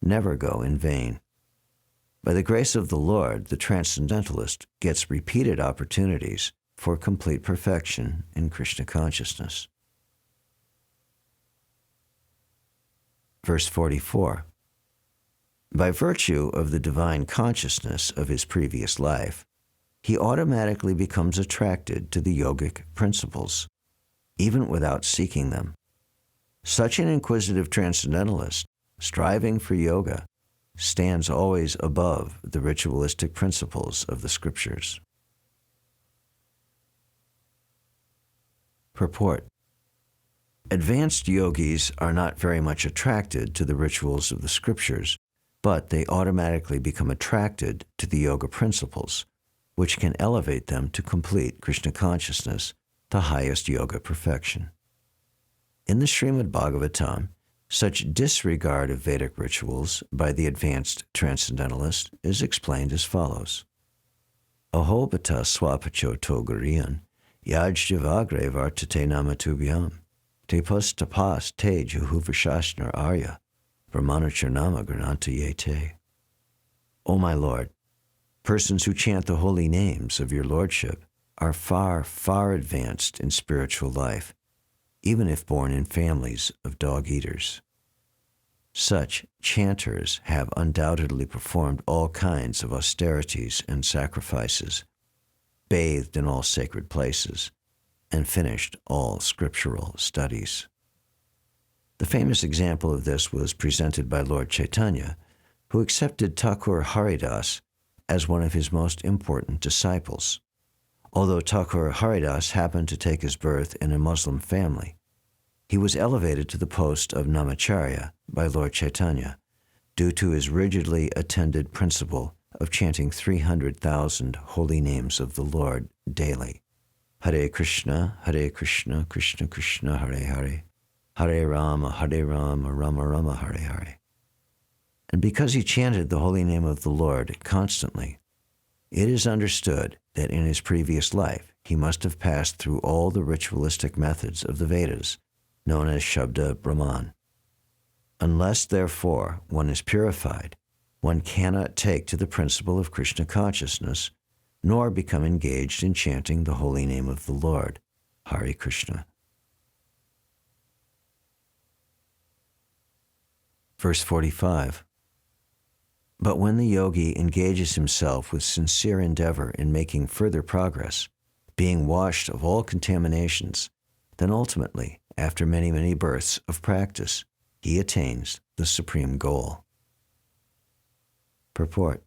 never go in vain. By the grace of the Lord, the transcendentalist gets repeated opportunities for complete perfection in Krishna consciousness. Verse 44. By virtue of the divine consciousness of his previous life, he automatically becomes attracted to the yogic principles, even without seeking them. Such an inquisitive transcendentalist, striving for yoga, stands always above the ritualistic principles of the scriptures. Purport. Advanced yogis are not very much attracted to the rituals of the scriptures, but they automatically become attracted to the yoga principles, which can elevate them to complete Krishna consciousness, the highest yoga perfection. In the Srimad Bhagavatam, such disregard of Vedic rituals by the advanced transcendentalist is explained as follows. Ahobata swapacho togariyan, yajjavagre vartate namatubhyam, te pas tapas te juhuvashashnar arya, brahmanacharnama grananta yete. O my Lord, persons who chant the holy names of your Lordship are far, far advanced in spiritual life, even if born in families of dog-eaters. Such chanters have undoubtedly performed all kinds of austerities and sacrifices, bathed in all sacred places, and finished all scriptural studies. The famous example of this was presented by Lord Chaitanya, who accepted Thakur Haridas as one of his most important disciples. Although Thakur Haridas happened to take his birth in a Muslim family, he was elevated to the post of Namacharya by Lord Chaitanya due to his rigidly attended principle of chanting 300,000 holy names of the Lord daily. Hare Krishna, Krishna Krishna, Hare Hare, Hare Rama, Rama Rama, Hare Hare. And because he chanted the holy name of the Lord constantly, it is understood that in his previous life he must have passed through all the ritualistic methods of the Vedas, known as Shabda Brahman. Unless, therefore, one is purified, one cannot take to the principle of Krishna consciousness, nor become engaged in chanting the holy name of the Lord, Hare Krishna. Verse 45. But when the yogi engages himself with sincere endeavor in making further progress, being washed of all contaminations, then ultimately, after many, many births of practice, he attains the supreme goal. Purport.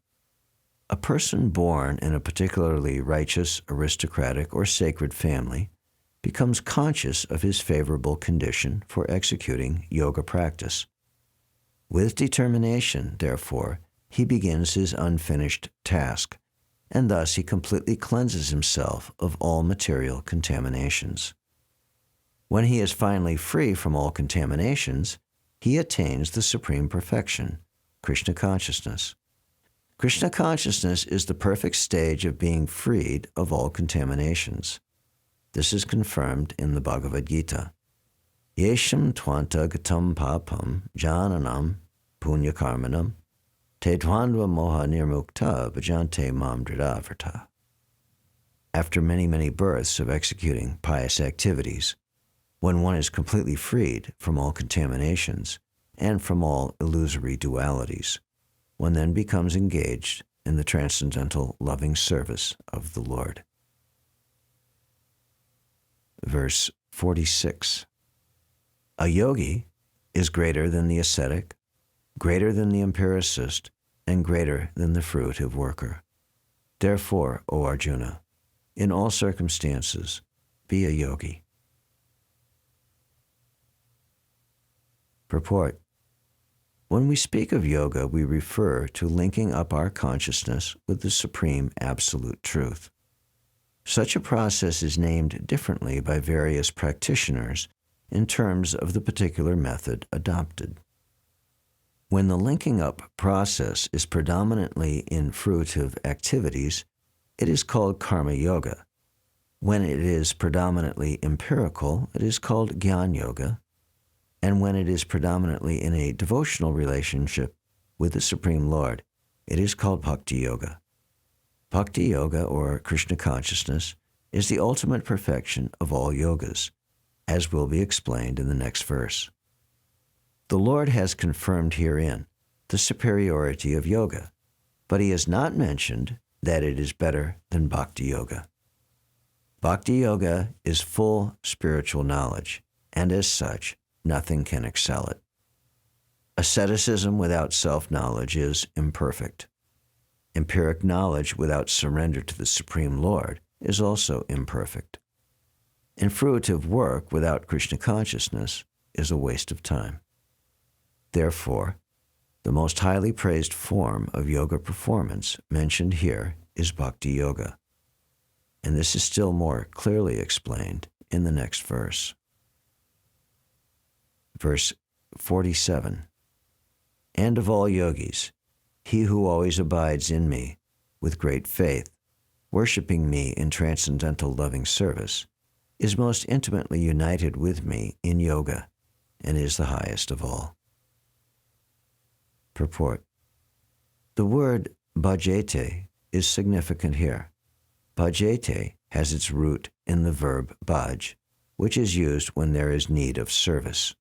A person born in a particularly righteous, aristocratic, or sacred family becomes conscious of his favorable condition for executing yoga practice. With determination, therefore, he begins his unfinished task, and thus he completely cleanses himself of all material contaminations. When he is finally free from all contaminations, he attains the supreme perfection, Krishna consciousness. Krishna consciousness is the perfect stage of being freed of all contaminations. This is confirmed in the Bhagavad Gita. Yesham twanta gatam papam jananam punyakarmanam te dvandva moha nirmukta bhajante mam dridavrta. After many, many births of executing pious activities, when one is completely freed from all contaminations and from all illusory dualities, one then becomes engaged in the transcendental loving service of the Lord. Verse 46. A yogi is greater than the ascetic, greater than the empiricist, and greater than the fruitive worker. Therefore, O Arjuna, in all circumstances, be a yogi. Purport. When we speak of yoga, we refer to linking up our consciousness with the supreme absolute truth. Such a process is named differently by various practitioners in terms of the particular method adopted. When the linking up process is predominantly in fruitive activities, it is called karma yoga. When it is predominantly empirical, it is called jnana yoga. And when it is predominantly in a devotional relationship with the Supreme Lord, it is called bhakti yoga. Bhakti yoga, or Krishna consciousness, is the ultimate perfection of all yogas, as will be explained in the next verse. The Lord has confirmed herein the superiority of yoga, but he has not mentioned that it is better than bhakti yoga. Bhakti yoga is full spiritual knowledge, and as such, nothing can excel it. Asceticism without self-knowledge is imperfect. Empiric knowledge without surrender to the Supreme Lord is also imperfect. And fruitive work without Krishna consciousness is a waste of time. Therefore, the most highly praised form of yoga performance mentioned here is bhakti yoga. And this is still more clearly explained in the next verse. Verse 47. And of all yogis, he who always abides in me with great faith, worshiping me in transcendental loving service, is most intimately united with me in yoga and is the highest of all. Purport. The word bhajete is significant here. Bhajete has its root in the verb bhaj, which is used when there is need of service.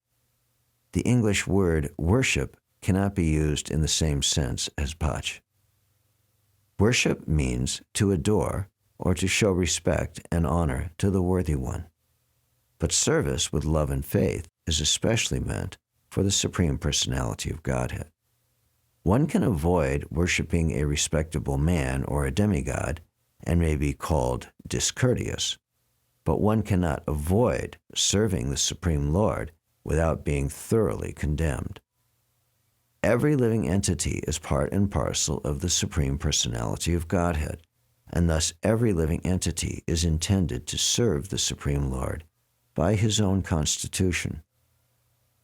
The English word worship cannot be used in the same sense as bhaj. Worship means to adore or to show respect and honor to the worthy one. But service with love and faith is especially meant for the Supreme Personality of Godhead. One can avoid worshiping a respectable man or a demigod and may be called discourteous, but one cannot avoid serving the Supreme Lord without being thoroughly condemned. Every living entity is part and parcel of the Supreme Personality of Godhead, and thus every living entity is intended to serve the Supreme Lord by his own constitution.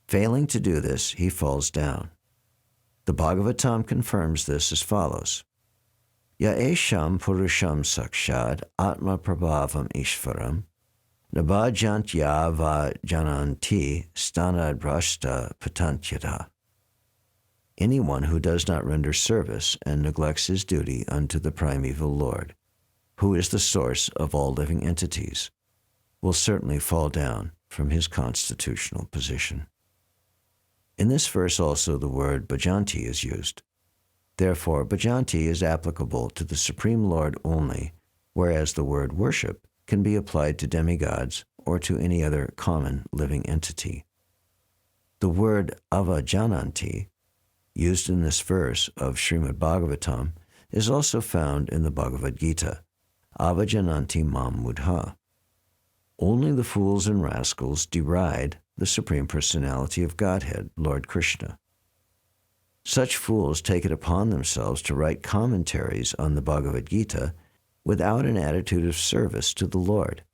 Failing to do this, he falls down. The Bhagavatam confirms this as follows. Ya esham purusham sakshad atma prabhavam ishvaram nabhajantya va jananti stanadrashta patantyata. Anyone who does not render service and neglects his duty unto the primeval Lord, who is the source of all living entities, will certainly fall down from his constitutional position. In this verse also the word bhajanti is used. Therefore, bhajanti is applicable to the Supreme Lord only, whereas the word worship can be applied to demigods or to any other common living entity. The word avajananti, used in this verse of Srimad Bhagavatam, is also found in the Bhagavad Gita, Avajananti Mam Mudha. Only the fools and rascals deride the Supreme Personality of Godhead, Lord Krishna. Such fools take it upon themselves to write commentaries on the Bhagavad Gita without an attitude of service to the Lord.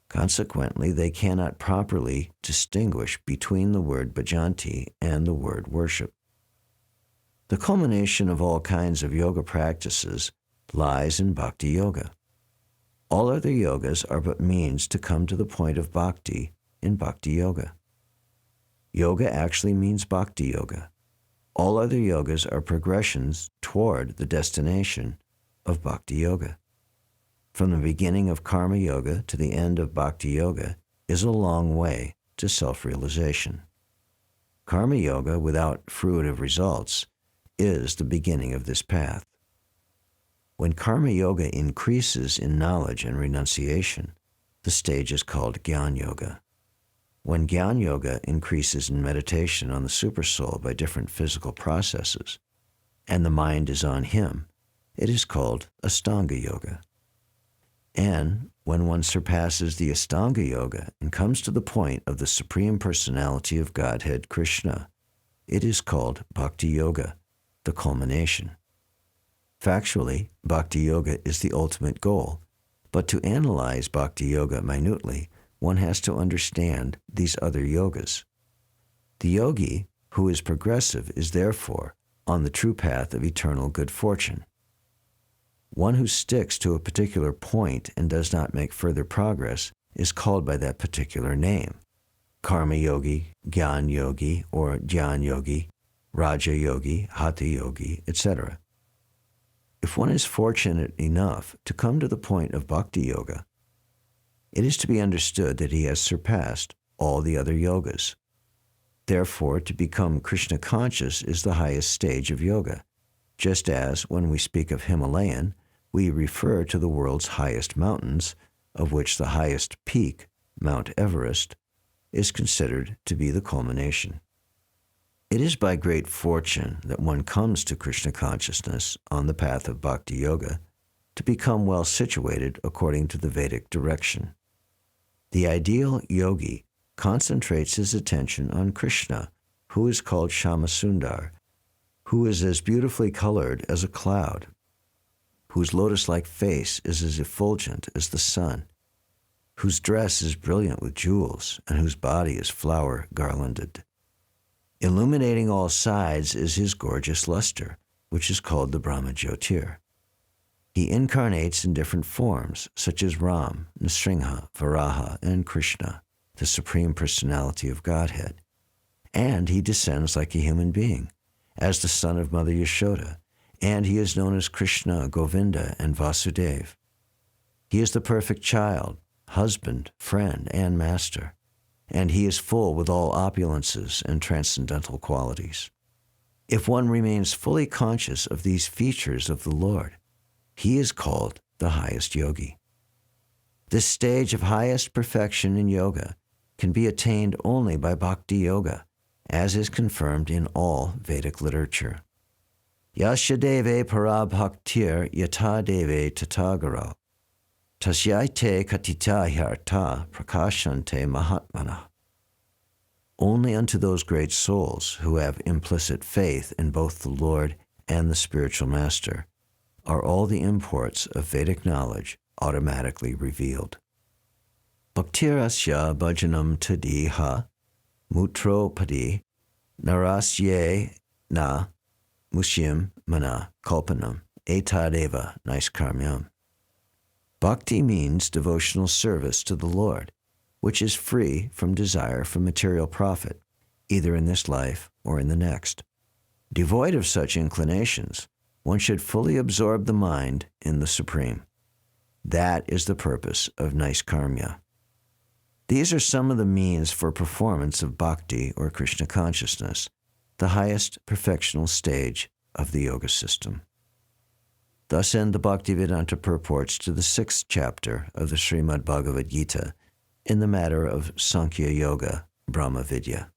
Consequently, they cannot properly distinguish between the word bhajanti and the word worship. The culmination of all kinds of yoga practices lies in bhakti yoga. All other yogas are but means to come to the point of bhakti in bhakti yoga. Yoga actually means bhakti yoga. All other yogas are progressions toward the destination of bhakti yoga. From the beginning of karma yoga to the end of bhakti yoga is a long way to self-realization. Karma yoga without fruitive results is the beginning of this path. When karma yoga increases in knowledge and renunciation, the stage is called Gyan Yoga. When Gyan Yoga increases in meditation on the Supersoul by different physical processes, and the mind is on him, it is called Astanga Yoga. And when one surpasses the Astanga Yoga and comes to the point of the Supreme Personality of Godhead, Krishna, it is called Bhakti Yoga, the culmination. Factually, Bhakti Yoga is the ultimate goal, but to analyze Bhakti Yoga minutely, one has to understand these other yogas. The yogi who is progressive is therefore on the true path of eternal good fortune. One who sticks to a particular point and does not make further progress is called by that particular name: Karma Yogi, Gyan Yogi, or Jnana Yogi, Raja Yogi, Hatha Yogi, etc. If one is fortunate enough to come to the point of Bhakti Yoga, it is to be understood that he has surpassed all the other yogas. Therefore, to become Krishna conscious is the highest stage of yoga, just as when we speak of Himalayan, we refer to the world's highest mountains, of which the highest peak, Mount Everest, is considered to be the culmination. It is by great fortune that one comes to Krishna consciousness on the path of Bhakti Yoga to become well situated according to the Vedic direction. The ideal yogi concentrates his attention on Krishna, who is called Shamasundar, who is as beautifully colored as a cloud, whose lotus-like face is as effulgent as the sun, whose dress is brilliant with jewels, and whose body is flower-garlanded. Illuminating all sides is his gorgeous luster, which is called the Brahma Jyotir. He incarnates in different forms, such as Ram, Nrsimha, Varaha, and Krishna, the Supreme Personality of Godhead. And he descends like a human being, as the son of Mother Yashoda, and he is known as Krishna, Govinda, and Vasudeva. He is the perfect child, husband, friend, and master, and he is full with all opulences and transcendental qualities. If one remains fully conscious of these features of the Lord, he is called the highest yogi. This stage of highest perfection in yoga can be attained only by bhakti yoga, as is confirmed in all Vedic literature. Yashadeve parabhaktir yata deve tatagaro, tasyaite katita hyarta prakashante mahatmana. Only unto those great souls who have implicit faith in both the Lord and the spiritual master are all the imports of Vedic knowledge automatically revealed. Bhaktirasya bhajanam tadiha mutropadi narasye na musyam mana kalpanam etadeva naiskarmyam. Bhakti means devotional service to the Lord, which is free from desire for material profit, either in this life or in the next. Devoid of such inclinations, one should fully absorb the mind in the Supreme. That is the purpose of Naiskarmya. These are some of the means for performance of bhakti or Krishna consciousness, the highest perfectional stage of the yoga system. Thus end the Bhaktivedanta purports to the 6th chapter of the Srimad Bhagavad Gita in the matter of Sankhya Yoga, Brahma Vidya.